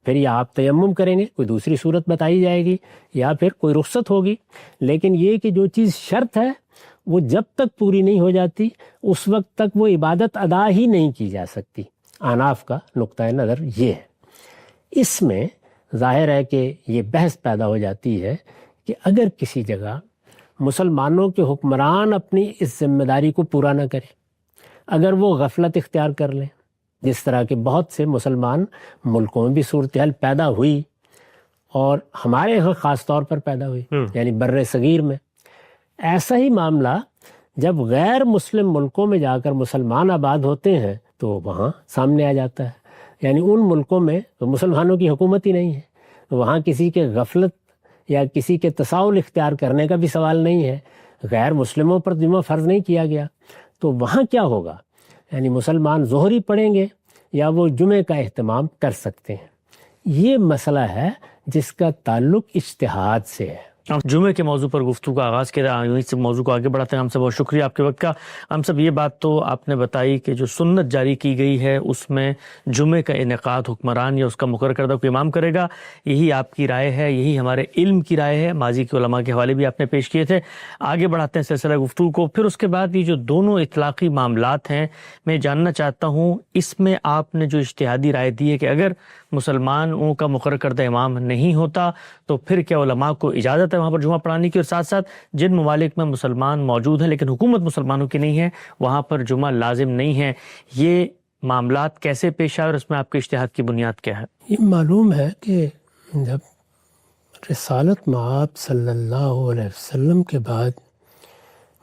پھر یا آپ تیمم کریں گے، کوئی دوسری صورت بتائی جائے گی، یا پھر کوئی رخصت ہوگی۔ لیکن یہ کہ جو چیز شرط ہے وہ جب تک پوری نہیں ہو جاتی اس وقت تک وہ عبادت ادا ہی نہیں کی جا سکتی۔ احناف کا نقطۂ نظر یہ ہے۔ اس میں ظاہر ہے کہ یہ بحث پیدا ہو جاتی ہے کہ اگر کسی جگہ مسلمانوں کے حکمران اپنی اس ذمہ داری کو پورا نہ کرے، اگر وہ غفلت اختیار کر لیں، جس طرح کے بہت سے مسلمان ملکوں میں بھی صورتحال پیدا ہوئی اور ہمارے یہاں خاص طور پر پیدا ہوئی، یعنی بر صغیر میں، ایسا ہی معاملہ جب غیر مسلم ملکوں میں جا کر مسلمان آباد ہوتے ہیں تو وہاں سامنے آ جاتا ہے۔ یعنی ان ملکوں میں تو مسلمانوں کی حکومت ہی نہیں ہے، وہاں کسی کے غفلت یا کسی کے تساہل اختیار کرنے کا بھی سوال نہیں ہے، غیر مسلموں پر جمعہ فرض نہیں کیا گیا، تو وہاں کیا ہوگا؟ یعنی مسلمان ظہر ہی پڑھیں گے یا وہ جمعے کا اہتمام کر سکتے ہیں؟ یہ مسئلہ ہے جس کا تعلق اجتہاد سے ہے۔ جمعے کے موضوع پر گفتگو کا آغاز کیا، اس موضوع کو آگے بڑھاتے ہیں۔ ہم سے بہت شکریہ آپ کے وقت کا۔ ہم سب یہ بات تو آپ نے بتائی کہ جو سنت جاری کی گئی ہے اس میں جمعے کا انعقاد حکمران یا اس کا مقرر کردہ کوئی امام کرے گا، یہی آپ کی رائے ہے، یہی ہمارے علم کی رائے ہے۔ ماضی کے علماء کے حوالے بھی آپ نے پیش کیے تھے۔ آگے بڑھاتے ہیں سلسلہ گفتگو کو۔ پھر اس کے بعد یہ جو دونوں اطلاقی معاملات ہیں، میں جاننا چاہتا ہوں اس میں آپ نے جو اجتہادی رائے دی ہے کہ اگر مسلمانوں کا مقرر کردہ امام نہیں ہوتا تو پھر کیا علماء کو اجازت ہے وہاں پر جمعہ پڑھانے کی، اور ساتھ ساتھ جن ممالک میں مسلمان موجود ہیں لیکن حکومت مسلمانوں کی نہیں ہے وہاں پر جمعہ لازم نہیں ہے، یہ معاملات کیسے پیش آئے اور اس میں آپ کے اجتہاد کی بنیاد کیا ہے؟ یہ معلوم ہے کہ جب رسالت مآب صلی اللہ علیہ وسلم کے بعد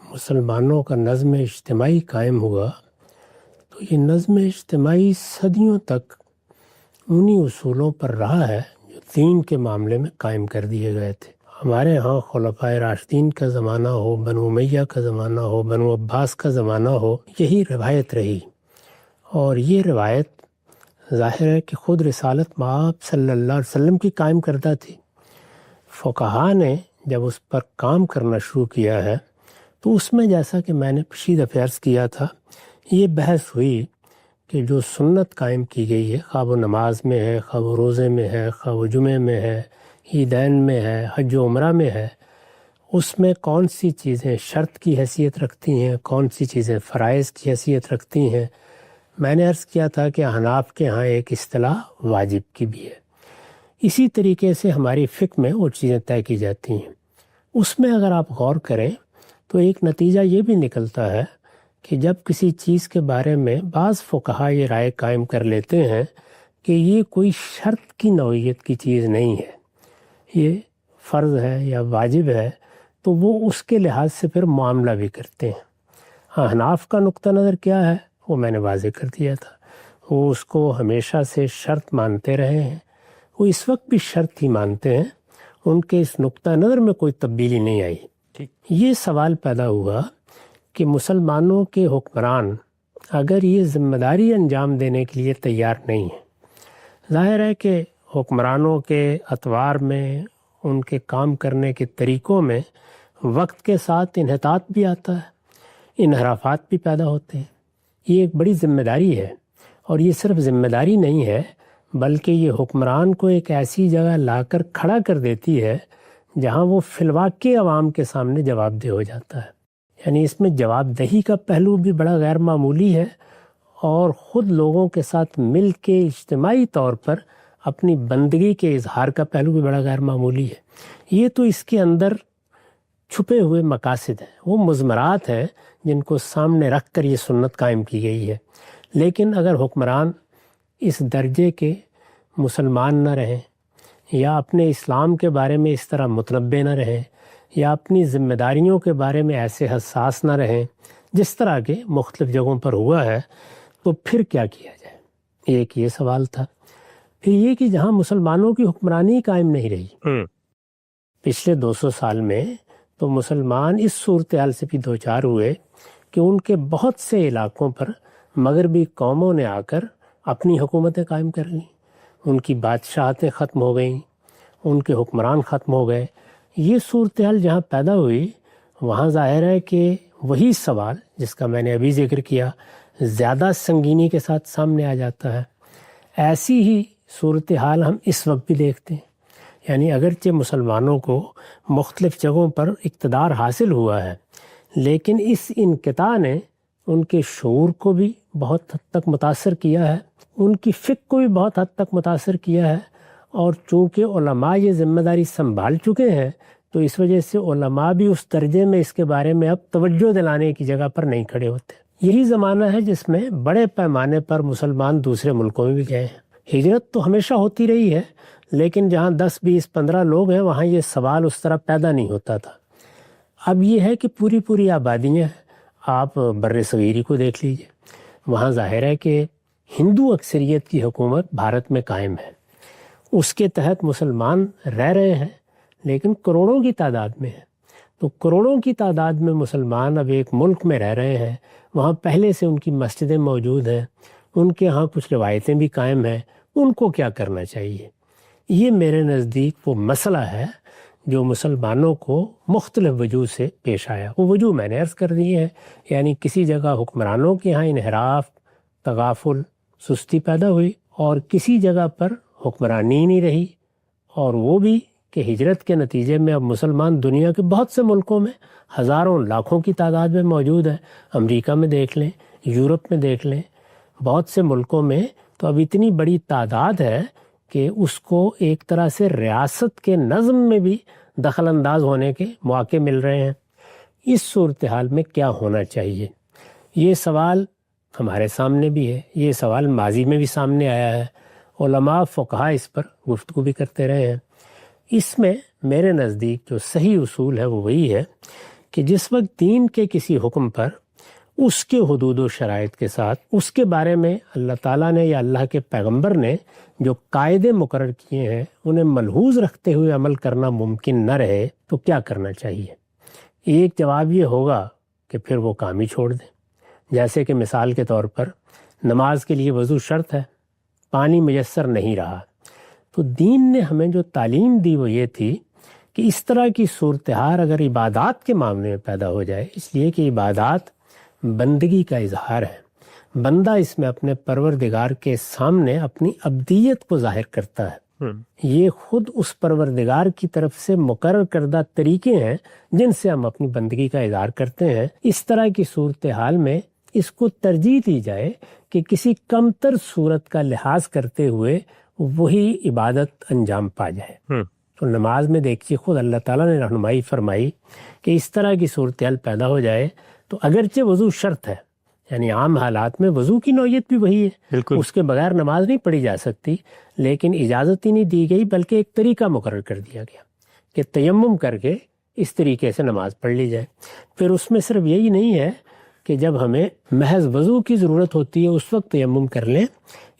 مسلمانوں کا نظم اجتماعی قائم ہوا تو یہ نظم اجتماعی صدیوں تک انہی اصولوں پر رہا ہے جو دین کے معاملے میں قائم کر دیے گئے تھے۔ ہمارے ہاں خلفائے راشدین کا زمانہ ہو، بنو امیہ کا زمانہ ہو، بنو عباس کا زمانہ ہو، یہی روایت رہی، اور یہ روایت ظاہر ہے کہ خود رسالت مآب صلی اللہ علیہ وسلم کی قائم کردہ تھی۔ فقہا نے جب اس پر کام کرنا شروع کیا ہے تو اس میں جیسا کہ میں نے پچھلی دفعہ عرض کیا تھا، یہ بحث ہوئی کہ جو سنت قائم کی گئی ہے، خواہ وہ نماز میں ہے، خواہ وہ روزے میں ہے، خواہ وہ جمعے میں ہے، عیدین میں ہے، حج و عمرہ میں ہے، اس میں کون سی چیزیں شرط کی حیثیت رکھتی ہیں، کون سی چیزیں فرائض کی حیثیت رکھتی ہیں۔ میں نے عرض کیا تھا کہ احناف کے ہاں ایک اصطلاح واجب کی بھی ہے، اسی طریقے سے ہماری فقہ میں وہ چیزیں طے کی جاتی ہیں۔ اس میں اگر آپ غور کریں تو ایک نتیجہ یہ بھی نکلتا ہے کہ جب کسی چیز کے بارے میں بعض فقہا یہ رائے قائم کر لیتے ہیں کہ یہ کوئی شرط کی نوعیت کی چیز نہیں ہے، یہ فرض ہے یا واجب ہے، تو وہ اس کے لحاظ سے پھر معاملہ بھی کرتے ہیں۔ احناف کا نقطہ نظر کیا ہے وہ میں نے واضح کر دیا تھا، وہ اس کو ہمیشہ سے شرط مانتے رہے ہیں، وہ اس وقت بھی شرط ہی مانتے ہیں، ان کے اس نقطہ نظر میں کوئی تبدیلی نہیں آئی۔ یہ سوال پیدا ہوا کہ مسلمانوں کے حکمران اگر یہ ذمہ داری انجام دینے کے لیے تیار نہیں ہیں، ظاہر ہے کہ حکمرانوں کے اطوار میں، ان کے کام کرنے کے طریقوں میں وقت کے ساتھ انحطاط بھی آتا ہے، انحرافات بھی پیدا ہوتے ہیں۔ یہ ایک بڑی ذمہ داری ہے، اور یہ صرف ذمہ داری نہیں ہے بلکہ یہ حکمران کو ایک ایسی جگہ لا کر کھڑا کر دیتی ہے جہاں وہ فی الواقع عوام کے سامنے جواب دہ ہو جاتا ہے۔ یعنی اس میں جواب دہی کا پہلو بھی بڑا غیر معمولی ہے، اور خود لوگوں کے ساتھ مل کے اجتماعی طور پر اپنی بندگی کے اظہار کا پہلو بھی بڑا غیر معمولی ہے۔ یہ تو اس کے اندر چھپے ہوئے مقاصد ہیں، وہ مضمرات ہیں جن کو سامنے رکھ کر یہ سنت قائم کی گئی ہے۔ لیکن اگر حکمران اس درجے کے مسلمان نہ رہیں، یا اپنے اسلام کے بارے میں اس طرح متنبع نہ رہیں، یا اپنی ذمہ داریوں کے بارے میں ایسے حساس نہ رہیں جس طرح کے مختلف جگہوں پر ہوا ہے، تو پھر کیا کیا جائے؟ ایک یہ سوال تھا۔ پھر یہ کہ جہاں مسلمانوں کی حکمرانی قائم نہیں رہی، پچھلے 200 سال میں تو مسلمان اس صورتحال سے بھی دوچار ہوئے کہ ان کے بہت سے علاقوں پر مغربی قوموں نے آ کر اپنی حکومتیں قائم کر لیں، ان کی بادشاہتیں ختم ہو گئیں، ان کے حکمران ختم ہو گئے۔ یہ صورتحال جہاں پیدا ہوئی وہاں ظاہر ہے کہ وہی سوال جس کا میں نے ابھی ذکر کیا زیادہ سنگینی کے ساتھ سامنے آ جاتا ہے۔ ایسی ہی صورتحال ہم اس وقت بھی دیکھتے ہیں، یعنی اگرچہ مسلمانوں کو مختلف جگہوں پر اقتدار حاصل ہوا ہے، لیکن اس انقطاع نے ان کے شعور کو بھی بہت حد تک متاثر کیا ہے، ان کی فکر کو بھی بہت حد تک متاثر کیا ہے، اور چونکہ علماء یہ ذمہ داری سنبھال چکے ہیں تو اس وجہ سے علماء بھی اس درجے میں اس کے بارے میں اب توجہ دلانے کی جگہ پر نہیں کھڑے ہوتے۔ یہی زمانہ ہے جس میں بڑے پیمانے پر مسلمان دوسرے ملکوں میں بھی گئے ہیں۔ ہجرت تو ہمیشہ ہوتی رہی ہے، لیکن جہاں 10 20 15 لوگ ہیں وہاں یہ سوال اس طرح پیدا نہیں ہوتا تھا۔ اب یہ ہے کہ پوری آبادیاں ہیں، آپ بر صغیری کو دیکھ لیجئے، وہاں ظاہر ہے کہ ہندو اکثریت کی حکومت بھارت میں قائم ہے، اس کے تحت مسلمان رہ رہے ہیں لیکن کروڑوں کی تعداد میں ہیں۔ تو کروڑوں کی تعداد میں مسلمان اب ایک ملک میں رہ رہے ہیں، وہاں پہلے سے ان کی مسجدیں موجود ہیں، ان کے ہاں کچھ روایتیں بھی قائم ہیں، ان کو کیا کرنا چاہیے؟ یہ میرے نزدیک وہ مسئلہ ہے جو مسلمانوں کو مختلف وجوہ سے پیش آیا. وہ وجوہ میں نے عرض کر دی ہے. یعنی کسی جگہ حکمرانوں کے ہاں انحراف، تغافل، سستی پیدا ہوئی، اور کسی جگہ پر حکمرانی نہیں رہی، اور وہ بھی کہ ہجرت کے نتیجے میں اب مسلمان دنیا کے بہت سے ملکوں میں ہزاروں لاکھوں کی تعداد میں موجود ہے. امریکہ میں دیکھ لیں، یورپ میں دیکھ لیں، بہت سے ملکوں میں تو اب اتنی بڑی تعداد ہے کہ اس کو ایک طرح سے ریاست کے نظم میں بھی دخل انداز ہونے کے مواقع مل رہے ہیں. اس صورتحال میں کیا ہونا چاہیے؟ یہ سوال ہمارے سامنے بھی ہے، یہ سوال ماضی میں بھی سامنے آیا ہے. علماء فقہاء اس پر گفتگو بھی کرتے رہے ہیں. اس میں میرے نزدیک جو صحیح اصول ہے وہ وہی ہے کہ جس وقت دین کے کسی حکم پر اس کے حدود و شرائط کے ساتھ اس کے بارے میں اللہ تعالیٰ نے یا اللہ کے پیغمبر نے جو قاعدے مقرر کیے ہیں انہیں ملحوظ رکھتے ہوئے عمل کرنا ممکن نہ رہے تو کیا کرنا چاہیے؟ ایک جواب یہ ہوگا کہ پھر وہ کام ہی چھوڑ دیں. جیسے کہ مثال کے طور پر نماز کے لیے وضو شرط ہے، پانی میسر نہیں رہا، تو دین نے ہمیں جو تعلیم دی وہ یہ تھی کہ اس طرح کی صورتحال اگر عبادات کے معاملے میں پیدا ہو جائے، اس لیے کہ عبادات بندگی کا اظہار ہے، بندہ اس میں اپنے پروردگار کے سامنے اپنی عبدیت کو ظاہر کرتا ہے. یہ خود اس پروردگار کی طرف سے مقرر کردہ طریقے ہیں جن سے ہم اپنی بندگی کا اظہار کرتے ہیں. اس طرح کی صورتحال میں اس کو ترجیح دی جائے کہ کسی کمتر صورت کا لحاظ کرتے ہوئے وہی عبادت انجام پا جائے. تو نماز میں دیکھیے خود اللہ تعالیٰ نے رہنمائی فرمائی کہ اس طرح کی صورتحال پیدا ہو جائے تو اگرچہ وضو شرط ہے، یعنی عام حالات میں وضو کی نوعیت بھی وہی ہے، اس کے بغیر نماز نہیں پڑھی جا سکتی، لیکن اجازت ہی نہیں دی گئی بلکہ ایک طریقہ مقرر کر دیا گیا کہ تیمم کر کے اس طریقے سے نماز پڑھ لی جائے. پھر اس میں صرف یہی نہیں ہے کہ جب ہمیں محض وضو کی ضرورت ہوتی ہے اس وقت تیمم کر لیں،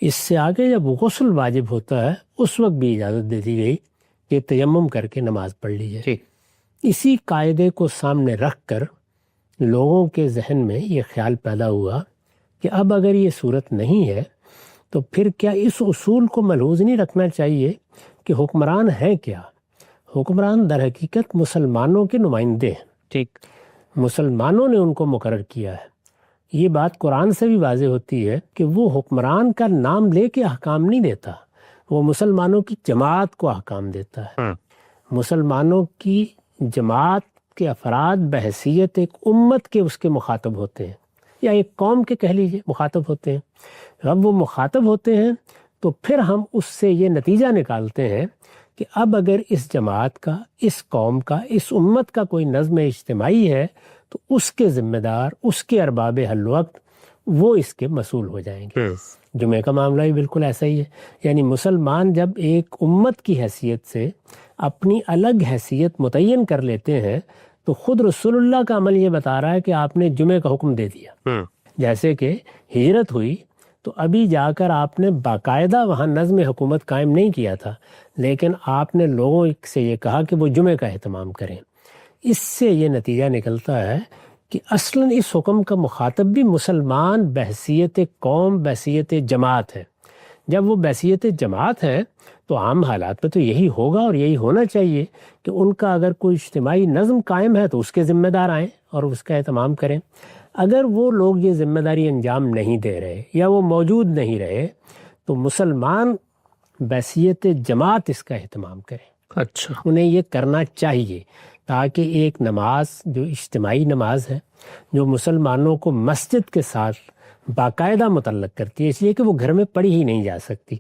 اس سے آگے جب غسل واجب ہوتا ہے اس وقت بھی اجازت دے دی گئی کہ تیمم کر کے نماز پڑھ لی جائے. اسی قاعدے کو سامنے رکھ کر لوگوں کے ذہن میں یہ خیال پیدا ہوا کہ اب اگر یہ صورت نہیں ہے تو پھر کیا اس اصول کو ملحوظ نہیں رکھنا چاہیے کہ حکمران ہیں کیا؟ حکمران در حقیقت مسلمانوں کے نمائندے ہیں. ٹھیک، مسلمانوں نے ان کو مقرر کیا ہے. یہ بات قرآن سے بھی واضح ہوتی ہے کہ وہ حکمران کا نام لے کے احکام نہیں دیتا، وہ مسلمانوں کی جماعت کو احکام دیتا ہے. مسلمانوں کی جماعت کے افراد بحیثیت ایک امت کے اس کے مخاطب ہوتے ہیں، یا ایک قوم کے کہہ لیجیے مخاطب ہوتے ہیں. جب وہ مخاطب ہوتے ہیں تو پھر ہم اس سے یہ نتیجہ نکالتے ہیں کہ اب اگر اس جماعت کا، اس قوم کا، اس امت کا کوئی نظم اجتماعی ہے تو اس کے ذمہ دار، اس کے ارباب حل وقت وہ اس کے مسئول ہو جائیں گے. جمعے کا معاملہ بھی بالکل ایسا ہی ہے. یعنی مسلمان جب ایک امت کی حیثیت سے اپنی الگ حیثیت متعین کر لیتے ہیں تو خود رسول اللہ کا عمل یہ بتا رہا ہے کہ آپ نے جمعے کا حکم دے دیا. جیسے کہ ہجرت ہوئی تو ابھی جا کر آپ نے باقاعدہ وہاں نظم حکومت قائم نہیں کیا تھا، لیکن آپ نے لوگوں سے یہ کہا کہ وہ جمعے کا اہتمام کریں. اس سے یہ نتیجہ نکلتا ہے کہ اصلاً اس حکم کا مخاطب بھی مسلمان بحیثیت قوم، بحیثیت جماعت ہے. جب وہ بحیثیت جماعت ہے تو عام حالات میں تو یہی ہوگا اور یہی ہونا چاہیے کہ ان کا اگر کوئی اجتماعی نظم قائم ہے تو اس کے ذمہ دار آئیں اور اس کا اہتمام کریں. اگر وہ لوگ یہ ذمہ داری انجام نہیں دے رہے یا وہ موجود نہیں رہے تو مسلمان بحیثیت جماعت اس کا اہتمام کریں. اچھا، انہیں یہ کرنا چاہیے تاکہ ایک نماز جو اجتماعی نماز ہے، جو مسلمانوں کو مسجد کے ساتھ باقاعدہ متعلق کرتی ہے، اس لیے کہ وہ گھر میں پڑھی ہی نہیں جا سکتی،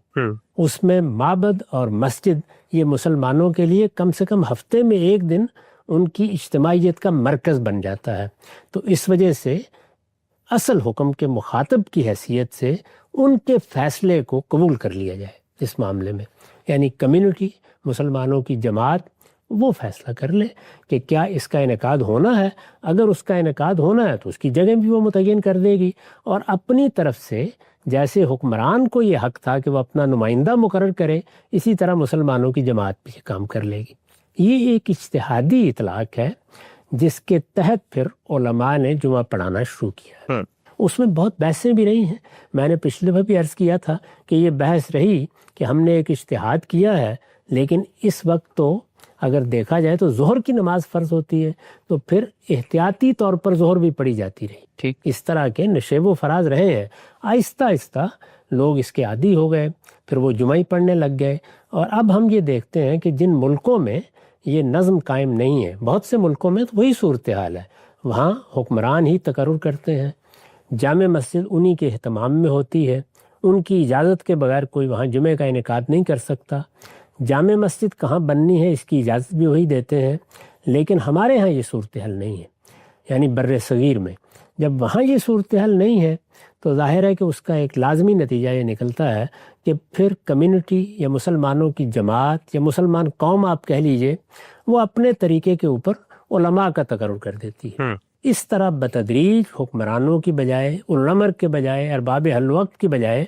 اس میں معبد اور مسجد یہ مسلمانوں کے لیے کم سے کم ہفتے میں ایک دن ان کی اجتماعیت کا مرکز بن جاتا ہے. تو اس وجہ سے اصل حکم کے مخاطب کی حیثیت سے ان کے فیصلے کو قبول کر لیا جائے اس معاملے میں. یعنی کمیونٹی، مسلمانوں کی جماعت وہ فیصلہ کر لے کہ کیا اس کا انعقاد ہونا ہے. اگر اس کا انعقاد ہونا ہے تو اس کی جگہ بھی وہ متعین کر دے گی، اور اپنی طرف سے جیسے حکمران کو یہ حق تھا کہ وہ اپنا نمائندہ مقرر کرے، اسی طرح مسلمانوں کی جماعت بھی یہ کام کر لے گی. یہ ایک اجتہادی اطلاق ہے جس کے تحت پھر علماء نے جمعہ پڑھانا شروع کیا. اس میں بہت بحثیں بھی رہی ہیں. میں نے پچھلے بار بھی عرض کیا تھا کہ یہ بحث رہی کہ ہم نے ایک اجتہاد کیا ہے، لیکن اس وقت تو اگر دیکھا جائے تو ظہر کی نماز فرض ہوتی ہے تو پھر احتیاطی طور پر ظہر بھی پڑھی جاتی رہی. ٹھیک. اس طرح کے نشیب و فراز رہے ہیں. آہستہ آہستہ لوگ اس کے عادی ہو گئے, پھر وہ جمعہ ہی پڑھنے لگ گئے. اور اب ہم یہ دیکھتے ہیں کہ جن ملکوں میں یہ نظم قائم نہیں ہے, بہت سے ملکوں میں تو وہی صورتحال ہے, وہاں حکمران ہی تقرر کرتے ہیں, جامع مسجد انہی کے اہتمام میں ہوتی ہے, ان کی اجازت کے بغیر کوئی وہاں جمعے کا انعقاد نہیں کر سکتا. جامع مسجد کہاں بننی ہے اس کی اجازت بھی وہی دیتے ہیں. لیکن ہمارے ہاں یہ صورتحال نہیں ہے, یعنی بر صغیر میں جب وہاں یہ صورتحال نہیں ہے تو ظاہر ہے کہ اس کا ایک لازمی نتیجہ یہ نکلتا ہے کہ پھر کمیونٹی یا مسلمانوں کی جماعت یا مسلمان قوم آپ کہہ لیجئے, وہ اپنے طریقے کے اوپر علماء کا تقرر کر دیتی ہے. اس طرح بتدریج حکمرانوں کی بجائے, الامر کے بجائے, ارباب حل وقت کی بجائے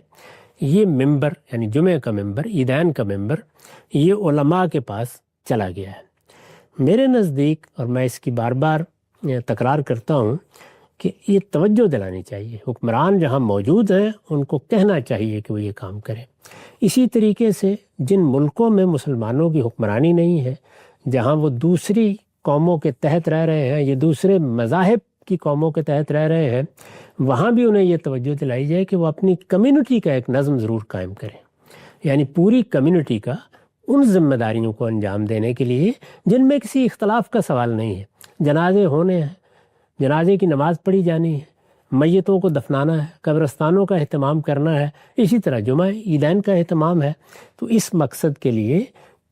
یہ ممبر یعنی جمعہ کا ممبر, عیدین کا ممبر, یہ علماء کے پاس چلا گیا ہے. میرے نزدیک, اور میں اس کی بار بار تکرار کرتا ہوں, کہ یہ توجہ دلانی چاہیے, حکمران جہاں موجود ہیں ان کو کہنا چاہیے کہ وہ یہ کام کریں. اسی طریقے سے جن ملکوں میں مسلمانوں کی حکمرانی نہیں ہے, جہاں وہ دوسری قوموں کے تحت رہ رہے ہیں, یہ دوسرے مذاہب کی قوموں کے تحت رہ رہے ہیں, وہاں بھی انہیں یہ توجہ دلائی جائے کہ وہ اپنی کمیونٹی کا ایک نظم ضرور قائم کریں, یعنی پوری کمیونٹی کا ان ذمہ داریوں کو انجام دینے کے لیے جن میں کسی اختلاف کا سوال نہیں ہے. جنازے ہونے ہیں, جنازے کی نماز پڑھی جانی ہے, میتوں کو دفنانا ہے, قبرستانوں کا اہتمام کرنا ہے, اسی طرح جمعہ عیدین کا اہتمام ہے. تو اس مقصد کے لیے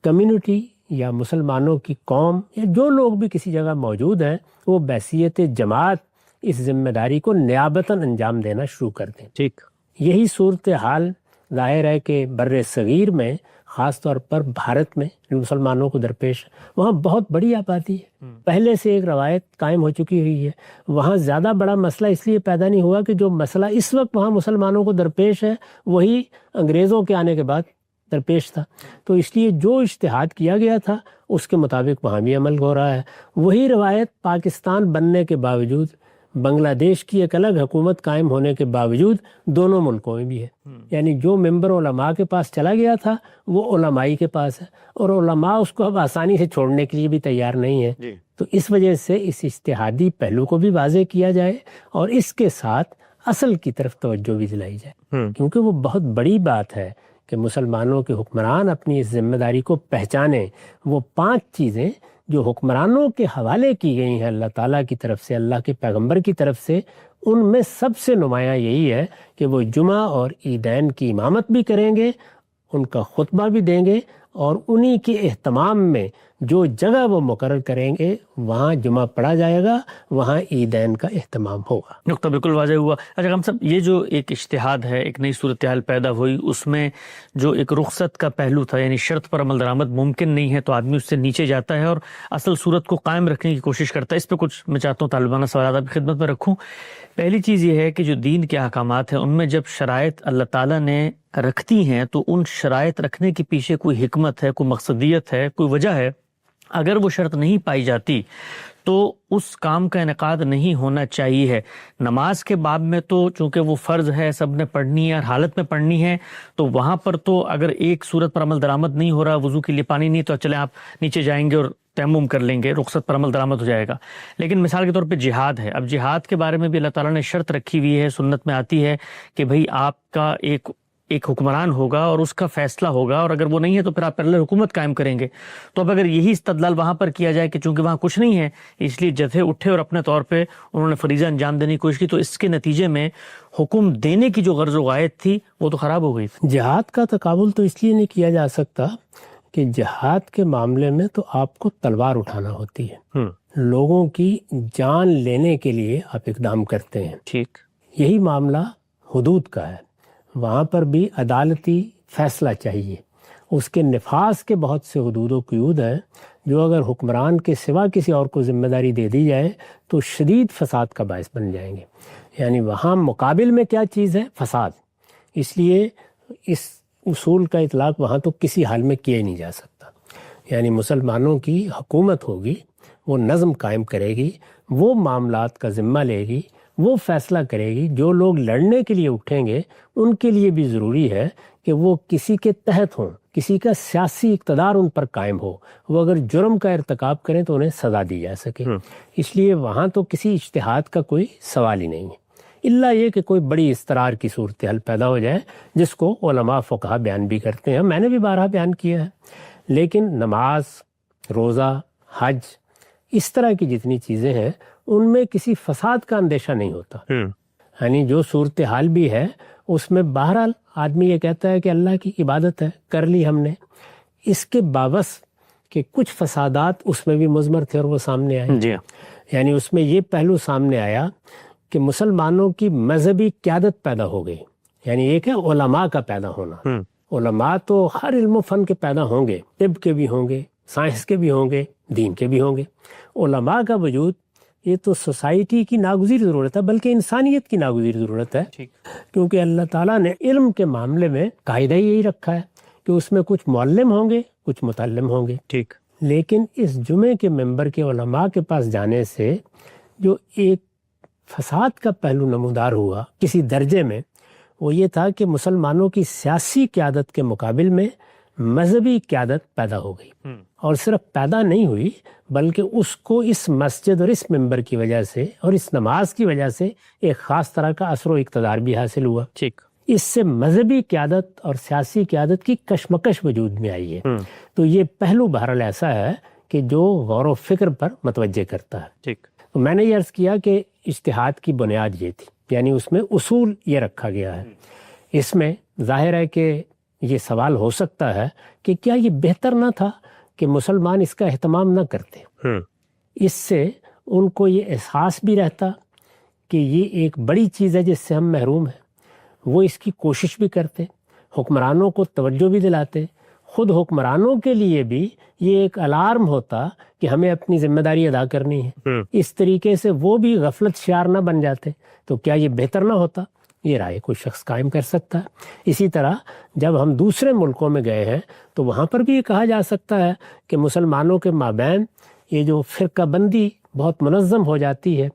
کمیونٹی یا مسلمانوں کی قوم یا جو لوگ بھی کسی جگہ موجود ہیں وہ بحیثیت جماعت اس ذمہ داری کو نیابتاً انجام دینا شروع کر دیں. ٹھیک. یہی صورتحال ظاہر ہے کہ بر صغیر میں, خاص طور پر بھارت میں جو مسلمانوں کو درپیش ہے, وہاں بہت بڑی آبادی ہے, پہلے سے ایک روایت قائم ہو چکی ہوئی ہے. وہاں زیادہ بڑا مسئلہ اس لیے پیدا نہیں ہوا کہ جو مسئلہ اس وقت وہاں مسلمانوں کو درپیش ہے وہی انگریزوں کے آنے کے بعد درپیش تھا. تو اس لیے جو اجتہاد کیا گیا تھا اس کے مطابق وہاں بھی عمل ہو رہا ہے. وہی روایت پاکستان بننے کے باوجود, بنگلہ دیش کی ایک الگ حکومت قائم ہونے کے باوجود دونوں ملکوں میں بھی ہے. یعنی جو ممبر علماء کے پاس چلا گیا تھا وہ علمائی کے پاس ہے, اور علماء اس کو اب آسانی سے چھوڑنے کے لیے بھی تیار نہیں ہے. تو اس وجہ سے اس اجتہادی پہلو کو بھی واضح کیا جائے اور اس کے ساتھ اصل کی طرف توجہ بھی دلائی جائے, کیونکہ وہ بہت بڑی بات ہے کہ مسلمانوں کے حکمران اپنی اس ذمہ داری کو پہچانیں. وہ 5 چیزیں جو حکمرانوں کے حوالے کی گئی ہیں اللہ تعالیٰ کی طرف سے, اللہ کے پیغمبر کی طرف سے, ان میں سب سے نمایاں یہی ہے کہ وہ جمعہ اور عیدین کی امامت بھی کریں گے, ان کا خطبہ بھی دیں گے, اور انہی کے اہتمام میں جو جگہ وہ مقرر کریں گے وہاں جمعہ پڑھا جائے گا, وہاں عیدین کا اہتمام ہوگا. نقطہ بالکل واضح ہوا. اچھا ہم سب, یہ جو ایک اجتہاد ہے, ایک نئی صورتحال پیدا ہوئی, اس میں جو ایک رخصت کا پہلو تھا, یعنی شرط پر عمل درآمد ممکن نہیں ہے تو آدمی اس سے نیچے جاتا ہے اور اصل صورت کو قائم رکھنے کی کوشش کرتا ہے. اس پہ کچھ میں چاہتا ہوں طالبانہ سوالات آپ کی خدمت میں رکھوں. پہلی چیز یہ ہے کہ جو دین کے احکامات ہیں ان میں جب شرائط اللہ تعالیٰ نے رکھتی ہیں تو ان شرائط رکھنے کے پیچھے کوئی حکمت ہے, کوئی مقصدیت ہے, کوئی وجہ ہے. اگر وہ شرط نہیں پائی جاتی تو اس کام کا انعقاد نہیں ہونا چاہیے ہے. نماز کے باب میں تو چونکہ وہ فرض ہے, سب نے پڑھنی ہے, ہر حالت میں پڑھنی ہے, تو وہاں پر تو اگر ایک صورت پر عمل درآمد نہیں ہو رہا, وضو کے لیے پانی نہیں, تو چلیں آپ نیچے جائیں گے اور تیمم کر لیں گے, رخصت پر عمل درآمد ہو جائے گا. لیکن مثال کے طور پہ جہاد ہے, اب جہاد کے بارے میں بھی اللہ تعالیٰ نے شرط رکھی ہوئی ہے, سنت میں آتی ہے کہ بھئی آپ کا ایک حکمران ہوگا اور اس کا فیصلہ ہوگا, اور اگر وہ نہیں ہے تو پھر آپ پہلے حکومت قائم کریں گے. تو اب اگر یہی استدلال وہاں پر کیا جائے کہ چونکہ وہاں کچھ نہیں ہے اس لیے جتھے اٹھے اور اپنے طور پہ انہوں نے فریضہ انجام دینے کی کوشش کی, تو اس کے نتیجے میں حکم دینے کی جو غرض و غایت تھی وہ تو خراب ہو گئی. جہاد کا تقابل تو اس لیے نہیں کیا جا سکتا کہ جہاد کے معاملے میں تو آپ کو تلوار اٹھانا ہوتی ہے, لوگوں کی جان لینے کے لیے آپ اقدام کرتے ہیں. ٹھیک. یہی معاملہ حدود کا ہے, وہاں پر بھی عدالتی فیصلہ چاہیے. اس کے نفاذ کے بہت سے حدود و قیود ہیں جو اگر حکمران کے سوا کسی اور کو ذمہ داری دے دی جائے تو شدید فساد کا باعث بن جائیں گے. یعنی وہاں مقابل میں کیا چیز ہے؟ فساد. اس لیے اس اصول کا اطلاق وہاں تو کسی حال میں کیا ہی نہیں جا سکتا. یعنی مسلمانوں کی حکومت ہوگی, وہ نظم قائم کرے گی, وہ معاملات کا ذمہ لے گی, وہ فیصلہ کرے گی. جو لوگ لڑنے کے لیے اٹھیں گے ان کے لیے بھی ضروری ہے کہ وہ کسی کے تحت ہوں, کسی کا سیاسی اقتدار ان پر قائم ہو، وہ اگر جرم کا ارتکاب کریں تو انہیں سزا دی جا سکے۔ اس لیے وہاں تو کسی اجتہاد کا کوئی سوال ہی نہیں ہے، الا یہ کہ کوئی بڑی اضطرار کی صورتحال پیدا ہو جائے، جس کو علماء فقہا بیان بھی کرتے ہیں، میں نے بھی بارہا بیان کیا ہے۔ لیکن نماز، روزہ، حج، اس طرح کی جتنی چیزیں ہیں ان میں کسی فساد کا اندیشہ نہیں ہوتا۔ یعنی جو صورتحال بھی ہے اس میں بہرحال آدمی یہ کہتا ہے کہ اللہ کی عبادت ہے، کر لی ہم نے، اس کے باوس کہ کچھ فسادات اس میں بھی مضمر تھے اور وہ سامنے آئے۔ جی، یعنی اس میں یہ پہلو سامنے آیا کہ مسلمانوں کی مذہبی قیادت پیدا ہو گئی، یعنی ایک ہے علماء کا پیدا ہونا۔ علماء تو ہر علم و فن کے پیدا ہوں گے، طب کے بھی ہوں گے، سائنس کے بھی ہوں گے، دین کے بھی ہوں گے۔ علماء کا وجود یہ تو سوسائٹی کی ناگزیر ضرورت ہے، بلکہ انسانیت کی ناگزیر ضرورت ہے، کیونکہ اللہ تعالیٰ نے علم کے معاملے میں قاعدہ یہی رکھا ہے کہ اس میں کچھ معلم ہوں گے، کچھ متعلم ہوں گے۔ ٹھیک۔ لیکن اس جمعے کے ممبر کے علماء کے پاس جانے سے جو ایک فساد کا پہلو نمودار ہوا کسی درجے میں، وہ یہ تھا کہ مسلمانوں کی سیاسی قیادت کے مقابل میں مذہبی قیادت پیدا ہو گئی، اور صرف پیدا نہیں ہوئی بلکہ اس کو اس مسجد اور اس ممبر کی وجہ سے اور اس نماز کی وجہ سے ایک خاص طرح کا اثر و اقتدار بھی حاصل ہوا۔ ٹھیک۔ اس سے مذہبی قیادت اور سیاسی قیادت کی کشمکش وجود میں آئی ہے۔ تو یہ پہلو بہرحال ایسا ہے کہ جو غور و فکر پر متوجہ کرتا ہے۔ ٹھیک۔ تو میں نے یہ عرض کیا کہ اجتہاد کی بنیاد یہ تھی، یعنی اس میں اصول یہ رکھا گیا ہے۔ اس میں ظاہر ہے کہ یہ سوال ہو سکتا ہے کہ کیا یہ بہتر نہ تھا کہ مسلمان اس کا اہتمام نہ کرتے؟ اس سے ان کو یہ احساس بھی رہتا کہ یہ ایک بڑی چیز ہے جس سے ہم محروم ہیں، وہ اس کی کوشش بھی کرتے، حکمرانوں کو توجہ بھی دلاتے، خود حکمرانوں کے لیے بھی یہ ایک الارم ہوتا کہ ہمیں اپنی ذمہ داری ادا کرنی ہے۔ اس طریقے سے وہ بھی غفلت شعار نہ بن جاتے، تو کیا یہ بہتر نہ ہوتا؟ یہ رائے کوئی شخص قائم کر سکتا ہے۔ اسی طرح جب ہم دوسرے ملکوں میں گئے ہیں تو وہاں پر بھی یہ کہا جا سکتا ہے کہ مسلمانوں کے مابین یہ جو فرقہ بندی بہت منظم ہو جاتی ہے،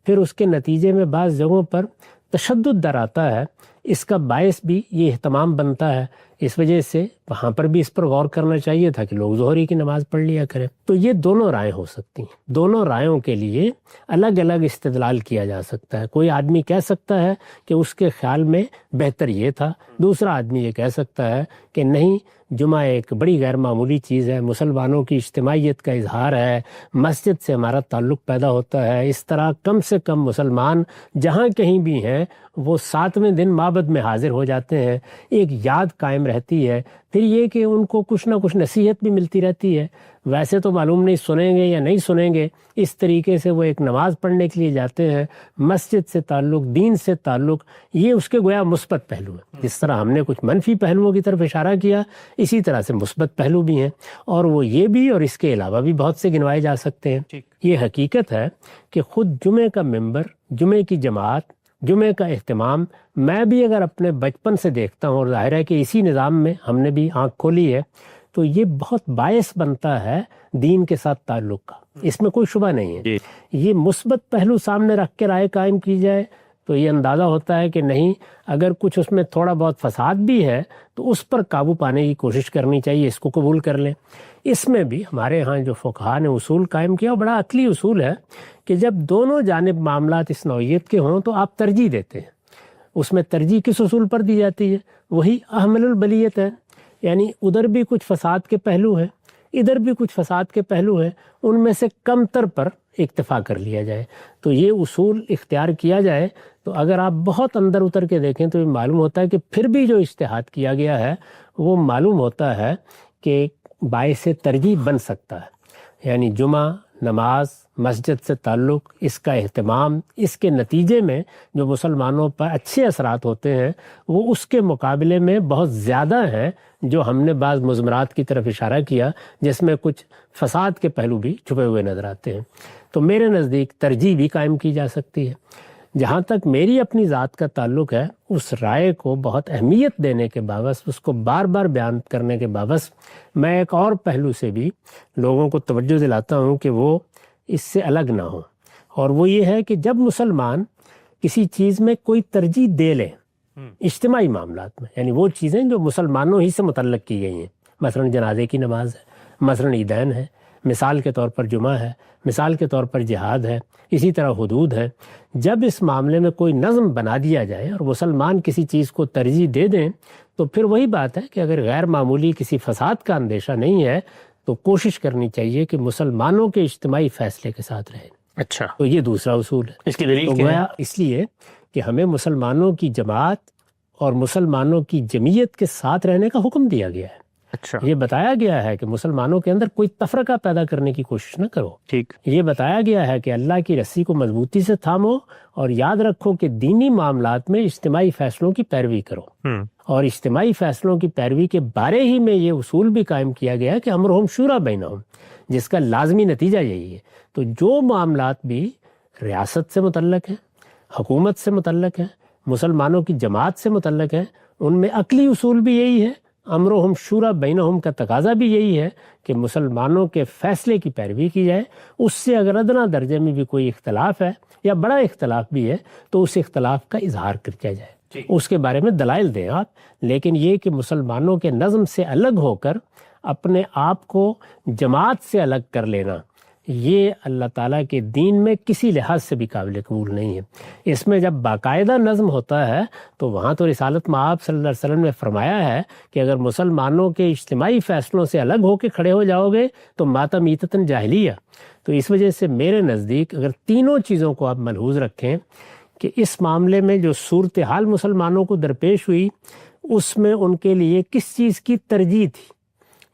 پھر اس کے نتیجے میں بعض جگہوں پر تشدد در آتا ہے، اس کا باعث بھی یہ اہتمام بنتا ہے۔ اس وجہ سے وہاں پر بھی اس پر غور کرنا چاہیے تھا کہ لوگ ظہری کی نماز پڑھ لیا کریں۔ تو یہ دونوں رائے ہو سکتی ہیں، دونوں رائےوں کے لیے الگ الگ استدلال کیا جا سکتا ہے۔ کوئی آدمی کہہ سکتا ہے کہ اس کے خیال میں بہتر یہ تھا، دوسرا آدمی یہ کہہ سکتا ہے کہ نہیں، جمعہ ایک بڑی غیر معمولی چیز ہے، مسلمانوں کی اجتماعیت کا اظہار ہے، مسجد سے ہمارا تعلق پیدا ہوتا ہے، اس طرح کم سے کم مسلمان جہاں کہیں بھی ہیں وہ 7ویں دن معبد میں حاضر ہو جاتے ہیں، ایک یاد قائم رہتی ہے۔ پھر یہ کہ ان کو کچھ نہ کچھ نصیحت بھی ملتی رہتی ہے، ویسے تو معلوم نہیں سنیں گے یا نہیں سنیں گے، اس طریقے سے وہ ایک نماز پڑھنے کے لیے جاتے ہیں۔ مسجد سے تعلق، دین سے تعلق، یہ اس کے گویا مثبت پہلو ہے۔ جس طرح ہم نے کچھ منفی پہلوؤں کی طرف اشارہ کیا، اسی طرح سے مثبت پہلو بھی ہیں، اور وہ یہ بھی اور اس کے علاوہ بھی بہت سے گنوائے جا سکتے ہیں۔ یہ حقیقت ہے کہ خود جمعے کا ممبر، جمعے کی جماعت، جمعے کا اہتمام، میں بھی اگر اپنے بچپن سے دیکھتا ہوں، اور ظاہر ہے کہ اسی نظام میں ہم نے بھی آنکھ کھولی ہے، تو یہ بہت باعث بنتا ہے دین کے ساتھ تعلق کا، اس میں کوئی شبہ نہیں ہے۔ یہ مثبت پہلو سامنے رکھ کے رائے قائم کی جائے تو یہ اندازہ ہوتا ہے کہ نہیں، اگر کچھ اس میں تھوڑا بہت فساد بھی ہے تو اس پر قابو پانے کی کوشش کرنی چاہیے، اس کو قبول کر لیں۔ اس میں بھی ہمارے ہاں جو فقہا نے اصول قائم کیا، وہ بڑا عقلی اصول ہے کہ جب دونوں جانب معاملات اس نوعیت کے ہوں تو آپ ترجیح دیتے ہیں۔ اس میں ترجیح کس اصول پر دی جاتی ہے؟ وہی احمل البلیت ہے، یعنی ادھر بھی کچھ فساد کے پہلو ہیں، ادھر بھی کچھ فساد کے پہلو ہیں، ان میں سے کم تر پر اکتفا کر لیا جائے۔ تو یہ اصول اختیار کیا جائے تو اگر آپ بہت اندر اتر کے دیکھیں تو یہ معلوم ہوتا ہے کہ پھر بھی جو اجتہاد کیا گیا ہے وہ معلوم ہوتا ہے کہ باعث ترجیح بن سکتا ہے۔ یعنی جمعہ، نماز، مسجد سے تعلق، اس کا اہتمام، اس کے نتیجے میں جو مسلمانوں پر اچھے اثرات ہوتے ہیں وہ اس کے مقابلے میں بہت زیادہ ہیں جو ہم نے بعض مضمرات کی طرف اشارہ کیا جس میں کچھ فساد کے پہلو بھی چھپے ہوئے نظر آتے ہیں۔ تو میرے نزدیک ترجیح بھی قائم کی جا سکتی ہے۔ جہاں تک میری اپنی ذات کا تعلق ہے، اس رائے کو بہت اہمیت دینے کے باوجود، اس کو بار بار بیان کرنے کے باوجود، میں ایک اور پہلو سے بھی لوگوں کو توجہ دلاتا ہوں کہ وہ اس سے الگ نہ ہوں، اور وہ یہ ہے کہ جب مسلمان کسی چیز میں کوئی ترجیح دے لیں اجتماعی معاملات میں، یعنی وہ چیزیں جو مسلمانوں ہی سے متعلق کی گئی ہیں، مثلاً جنازے کی نماز ہے، مثلاً عیدین ہے، مثال کے طور پر جمعہ ہے، مثال کے طور پر جہاد ہے، اسی طرح حدود ہے۔ جب اس معاملے میں کوئی نظم بنا دیا جائے اور مسلمان کسی چیز کو ترجیح دے دیں تو پھر وہی بات ہے کہ اگر غیر معمولی کسی فساد کا اندیشہ نہیں ہے تو کوشش کرنی چاہیے کہ مسلمانوں کے اجتماعی فیصلے کے ساتھ رہیں۔ اچھا، تو یہ دوسرا اصول ہے۔ اس کی دلیل تو کیا ہے؟ گویا اس لیے کہ ہمیں مسلمانوں کی جماعت اور مسلمانوں کی جمعیت کے ساتھ رہنے کا حکم دیا گیا ہے۔ اچھا، یہ بتایا گیا ہے کہ مسلمانوں کے اندر کوئی تفرقہ پیدا کرنے کی کوشش نہ کرو۔ ٹھیک، یہ بتایا گیا ہے کہ اللہ کی رسی کو مضبوطی سے تھامو اور یاد رکھو کہ دینی معاملات میں اجتماعی فیصلوں کی پیروی کرو۔ اور اجتماعی فیصلوں کی پیروی کے بارے ہی میں یہ اصول بھی قائم کیا گیا کہ امرہم شورا بینہم، جس کا لازمی نتیجہ یہی ہے۔ تو جو معاملات بھی ریاست سے متعلق ہیں، حکومت سے متعلق ہیں، مسلمانوں کی جماعت سے متعلق ہیں، ان میں عقلی اصول بھی یہی ہے، امرہم شورا بینہم کا تقاضا بھی یہی ہے کہ مسلمانوں کے فیصلے کی پیروی کی جائے۔ اس سے اگر ادنا درجے میں بھی کوئی اختلاف ہے یا بڑا اختلاف بھی ہے تو اس اختلاف کا اظہار کیا جائے، اس کے بارے میں دلائل دیں آپ، لیکن یہ کہ مسلمانوں کے نظم سے الگ ہو کر اپنے آپ کو جماعت سے الگ کر لینا، یہ اللہ تعالیٰ کے دین میں کسی لحاظ سے بھی قابل قبول نہیں ہے۔ اس میں جب باقاعدہ نظم ہوتا ہے تو وہاں تو رسالت مآب صلی اللہ علیہ وسلم نے فرمایا ہے کہ اگر مسلمانوں کے اجتماعی فیصلوں سے الگ ہو کے کھڑے ہو جاؤ گے تو ماتمیتتاً جاہلیہ۔ تو اس وجہ سے میرے نزدیک اگر تینوں چیزوں کو آپ ملحوظ رکھیں کہ اس معاملے میں جو صورتحال مسلمانوں کو درپیش ہوئی اس میں ان کے لیے کس چیز کی ترجیح تھی،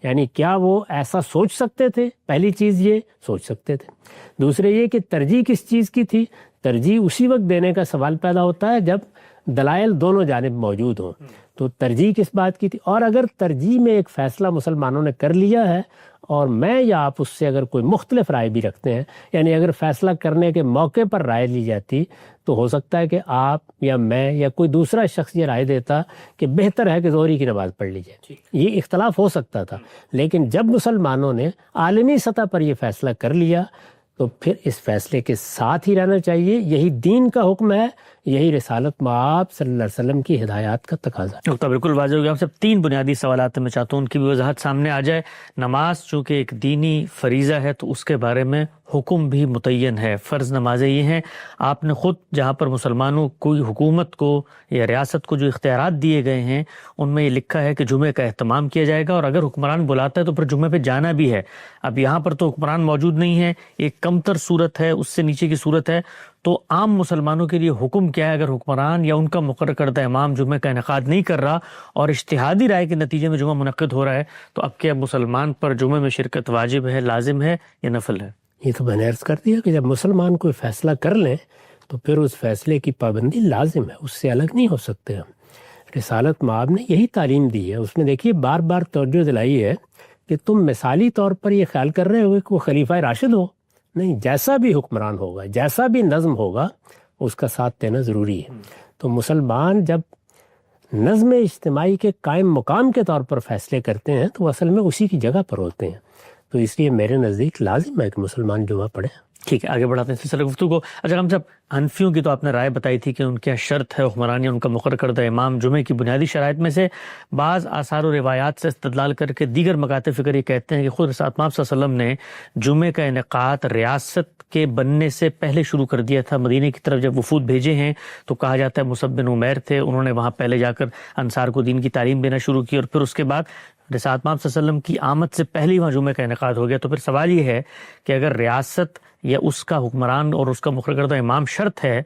یعنی کیا وہ ایسا سوچ سکتے تھے؟ پہلی چیز یہ سوچ سکتے تھے۔ دوسرے یہ کہ ترجیح کس چیز کی تھی؟ ترجیح اسی وقت دینے کا سوال پیدا ہوتا ہے جب دلائل دونوں جانب موجود ہوں۔ تو ترجیح کس بات کی تھی؟ اور اگر ترجیح میں ایک فیصلہ مسلمانوں نے کر لیا ہے اور میں یا آپ اس سے اگر کوئی مختلف رائے بھی رکھتے ہیں، یعنی اگر فیصلہ کرنے کے موقع پر رائے لی جاتی تو ہو سکتا ہے کہ آپ یا میں یا کوئی دوسرا شخص یہ رائے دیتا کہ بہتر ہے کہ ظہری کی نماز پڑھ لی جائے، یہ اختلاف ہو سکتا تھا۔ لیکن جب مسلمانوں نے عالمی سطح پر یہ فیصلہ کر لیا تو پھر اس فیصلے کے ساتھ ہی رہنا چاہیے۔ یہی دین کا حکم ہے، یہی رسالت مآب صلی اللہ علیہ وسلم کی ہدایات کا تقاضا ہے۔ نقطہ بالکل واضح ہو گیا۔ ہم سب تین بنیادی سوالات میں چاہتا ہوں ان کی بھی وضاحت سامنے آ جائے۔ نماز چونکہ ایک دینی فریضہ ہے تو اس کے بارے میں حکم بھی متعین ہے، فرض نمازیں یہ ہیں۔ آپ نے خود جہاں پر مسلمانوں کوئی حکومت کو یا ریاست کو جو اختیارات دیے گئے ہیں ان میں یہ لکھا ہے کہ جمعے کا اہتمام کیا جائے گا، اور اگر حکمران بلاتا ہے تو پھر جمعے پہ جانا بھی ہے۔ اب یہاں پر تو حکمران موجود نہیں ہے، ایک کمتر صورت ہے، اس سے نیچے کی صورت ہے، تو عام مسلمانوں کے لیے حکم کیا ہے؟ اگر حکمران یا ان کا مقرر کردہ امام جمعے کا انعقاد نہیں کر رہا اور اجتہادی رائے کے نتیجے میں جمعہ منعقد ہو رہا ہے تو اب کیا مسلمان پر جمعے میں شرکت واجب ہے، لازم ہے یا نفل ہے؟ یہ تو میں نے عرض کر دیا کہ جب مسلمان کوئی فیصلہ کر لیں تو پھر اس فیصلے کی پابندی لازم ہے، اس سے الگ نہیں ہو سکتے ہم۔ رسالت مآب نے یہی تعلیم دی ہے، اس میں دیکھیے بار بار توجہ دلائی ہے کہ تم مثالی طور پر یہ خیال کر رہے ہو کہ وہ خلیفہ راشد ہو، نہیں، جیسا بھی حکمران ہوگا، جیسا بھی نظم ہوگا اس کا ساتھ دینا ضروری ہے۔ تو مسلمان جب نظم اجتماعی کے قائم مقام کے طور پر فیصلے کرتے ہیں تو اصل میں اسی کی جگہ پر ہوتے ہیں، تو اس لیے میرے نزدیک لازم ہے کہ مسلمان جمعہ پڑھیں۔ ٹھیک ہے، آگے بڑھاتے ہیں سلسلہ گفتگو کو۔ اچھا، ہم سب حنفیوں کی تو آپ نے رائے بتائی تھی کہ ان کی شرط ہے حکمران یا ان کا مقرر کردہ امام۔ جمعے کی بنیادی شرائط میں سے بعض آثار و روایات سے استدلال کر کے دیگر مکاتب فکر یہ کہتے ہیں کہ خود رسالت مآب صلی اللہ علیہ وسلم نے جمعے کا انعقاد ریاست کے بننے سے پہلے شروع کر دیا تھا۔ مدینہ کی طرف جب وفود بھیجے ہیں تو کہا جاتا ہے مصعب بن عمیر تھے، انہوں نے وہاں پہلے جا کر انصار کو دین کی تعلیم دینا شروع کی، اور پھر اس کے بعد رسالت مآب صلی اللہ علیہ وسلم کی آمد سے پہلے وہاں جمعے کا انعقاد ہو گیا۔ تو پھر سوال یہ ہے کہ اگر ریاست یا اس کا حکمران اور اس کا مقرر کردہ امام شرط ہے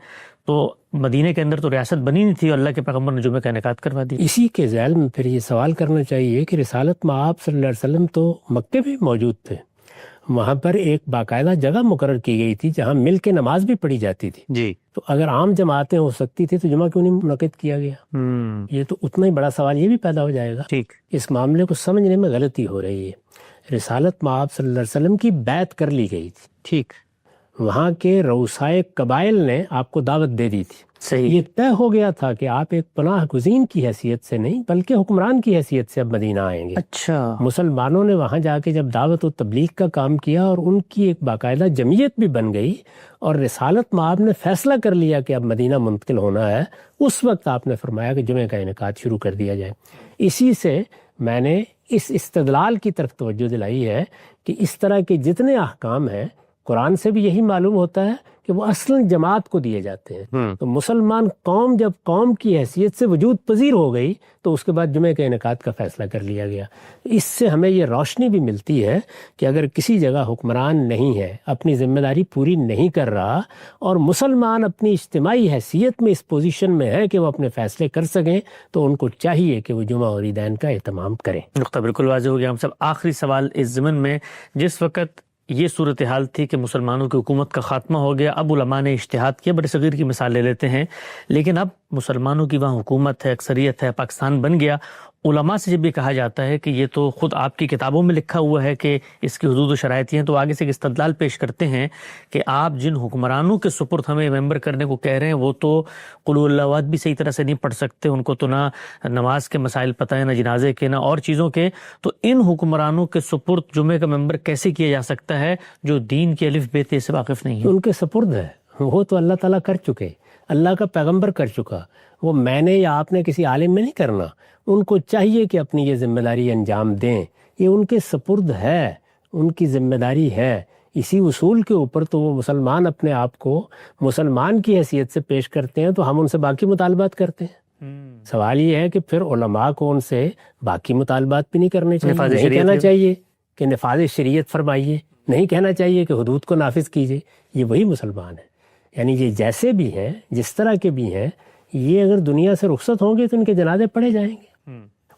تو مدینہ کے اندر تو ریاست بنی نہیں تھی اور اللہ کے پیغمبر نے جمعے کا انعقاد کروا دیا۔ اسی کے ذیل میں پھر یہ سوال کرنا چاہیے کہ رسالت مآب صلی اللہ علیہ وسلم تو مکے میں موجود تھے، وہاں پر ایک باقاعدہ جگہ مقرر کی گئی تھی جہاں مل کے نماز بھی پڑھی جاتی تھی جی، تو اگر عام جماعتیں ہو سکتی تھی تو جمعہ کیوں نہیں منعقد کیا گیا؟ یہ تو اتنا ہی بڑا سوال یہ بھی پیدا ہو جائے گا۔ ٹھیک، اس معاملے کو سمجھنے میں غلطی ہو رہی ہے۔ رسالت مآب صلی اللہ علیہ وسلم کی بیعت کر لی گئی تھی، ٹھیک، وہاں کے رؤسائے قبائل نے آپ کو دعوت دے دی تھی، صحیح، یہ طے ہو گیا تھا کہ آپ ایک پناہ گزین کی حیثیت سے نہیں بلکہ حکمران کی حیثیت سے اب مدینہ آئیں گے۔ اچھا، مسلمانوں نے وہاں جا کے جب دعوت و تبلیغ کا کام کیا اور ان کی ایک باقاعدہ جمعیت بھی بن گئی اور رسالت مآب نے فیصلہ کر لیا کہ اب مدینہ منتقل ہونا ہے، اس وقت آپ نے فرمایا کہ جمعہ کا انعقاد شروع کر دیا جائے۔ اسی سے میں نے اس استدلال کی طرف توجہ دلائی ہے کہ اس طرح کے جتنے احکام ہیں قرآن سے بھی یہی معلوم ہوتا ہے کہ وہ اصلاً جماعت کو دیے جاتے ہیں. تو مسلمان قوم جب قوم کی حیثیت سے وجود پذیر ہو گئی تو اس کے بعد جمعے کے انعقاد کا فیصلہ کر لیا گیا. اس سے ہمیں یہ روشنی بھی ملتی ہے کہ اگر کسی جگہ حکمران نہیں ہے، اپنی ذمہ داری پوری نہیں کر رہا، اور مسلمان اپنی اجتماعی حیثیت میں اس پوزیشن میں ہے کہ وہ اپنے فیصلے کر سکیں، تو ان کو چاہیے کہ وہ جمعہ اور عیدین کا اہتمام کریں. نقطہ بالکل واضح ہو گیا. ہم سب آخری سوال اس ضمن میں، جس وقت یہ صورتحال تھی کہ مسلمانوں کی حکومت کا خاتمہ ہو گیا، اب علماء نے اجتہاد کیا، بر صغیر کی مثال لے لیتے ہیں، لیکن اب مسلمانوں کی وہاں حکومت ہے، اکثریت ہے، پاکستان بن گیا. علماء سے جب یہ کہا جاتا ہے کہ یہ تو خود آپ کی کتابوں میں لکھا ہوا ہے کہ اس کی حدود و شرائط ہیں، تو آگے سے ایک استدلال پیش کرتے ہیں کہ آپ جن حکمرانوں کے سپرد ہمیں ممبر کرنے کو کہہ رہے ہیں وہ تو قل هو اللہ احد بھی صحیح طرح سے نہیں پڑھ سکتے، ان کو تو نہ نماز کے مسائل پتہ ہے، نہ جنازے کے، نہ اور چیزوں کے. تو ان حکمرانوں کے سپرد جمعے کا ممبر کیسے کیا جا سکتا ہے جو دین کے الف بے تے سے واقف نہیں ہے؟ ان کے سپرد ہے، وہ تو اللہ تعالیٰ کر چکے، اللہ کا پیغمبر کر چکا. وہ میں نے یا آپ نے کسی عالم میں نہیں کرنا. ان کو چاہیے کہ اپنی یہ ذمہ داری انجام دیں، یہ ان کے سپرد ہے، ان کی ذمہ داری ہے. اسی اصول کے اوپر تو وہ مسلمان اپنے آپ کو مسلمان کی حیثیت سے پیش کرتے ہیں، تو ہم ان سے باقی مطالبات کرتے ہیں. سوال یہ ہے کہ پھر علماء کو ان سے باقی مطالبات بھی نہیں کرنے چاہیے، نہیں کہنا چاہیے کہ نفاذ شریعت فرمائیے، نہیں کہنا چاہیے کہ حدود کو نافذ کیجیے. یہ وہی مسلمان ہیں. یعنی یہ جیسے بھی ہیں، جس طرح کے بھی ہیں، یہ اگر دنیا سے رخصت ہوں گے تو ان کے جنازے پڑھے جائیں گے،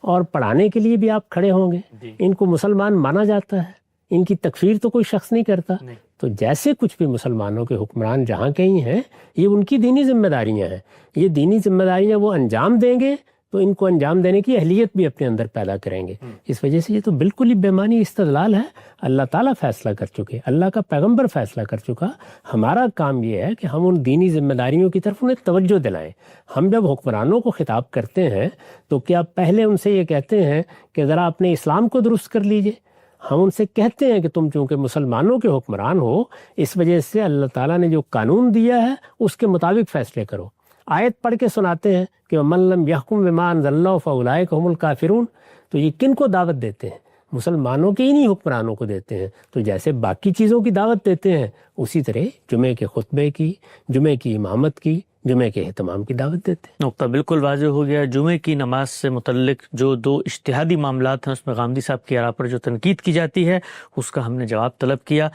اور پڑھانے کے لیے بھی آپ کھڑے ہوں گے. ان کو مسلمان مانا جاتا ہے، ان کی تکفیر تو کوئی شخص نہیں کرتا. تو جیسے کچھ بھی مسلمانوں کے حکمران جہاں کہیں ہیں، یہ ان کی دینی ذمہ داریاں ہیں. یہ دینی ذمہ داریاں وہ انجام دیں گے تو ان کو انجام دینے کی اہلیت بھی اپنے اندر پیدا کریں گے. اس وجہ سے یہ تو بالکل ہی بے معنی استدلال ہے. اللہ تعالیٰ فیصلہ کر چکے، اللہ کا پیغمبر فیصلہ کر چکا. ہمارا کام یہ ہے کہ ہم ان دینی ذمہ داریوں کی طرف انہیں توجہ دلائیں. ہم جب حکمرانوں کو خطاب کرتے ہیں تو کیا پہلے ان سے یہ کہتے ہیں کہ ذرا اپنے اسلام کو درست کر لیجئے؟ ہم ان سے کہتے ہیں کہ تم چونکہ مسلمانوں کے حکمران ہو، اس وجہ سے اللہ تعالیٰ نے جو قانون دیا ہے اس کے مطابق فیصلے کرو. آیت پڑھ کے سناتے ہیں کہ وَمَن لَّمْ يَحْكُم بِمَا أَنزَلَ اللَّهُ فَأُولَٰئِكَ هُمُ الْكَافِرُونَ. تو یہ کن کو دعوت دیتے ہیں؟ مسلمانوں کے انہی حکمرانوں کو دیتے ہیں. تو جیسے باقی چیزوں کی دعوت دیتے ہیں، اسی طرح جمعے کے خطبے کی، جمعے کی امامت کی، جمعے کے اہتمام کی دعوت دیتے ہیں. نقطہ بالکل واضح ہو گیا. جمعے کی نماز سے متعلق جو دو اجتہادی معاملات ہیں، اس میں غامدی صاحب کی آراء پر جو تنقید کی جاتی ہے، اس کا ہم نے جواب طلب کیا.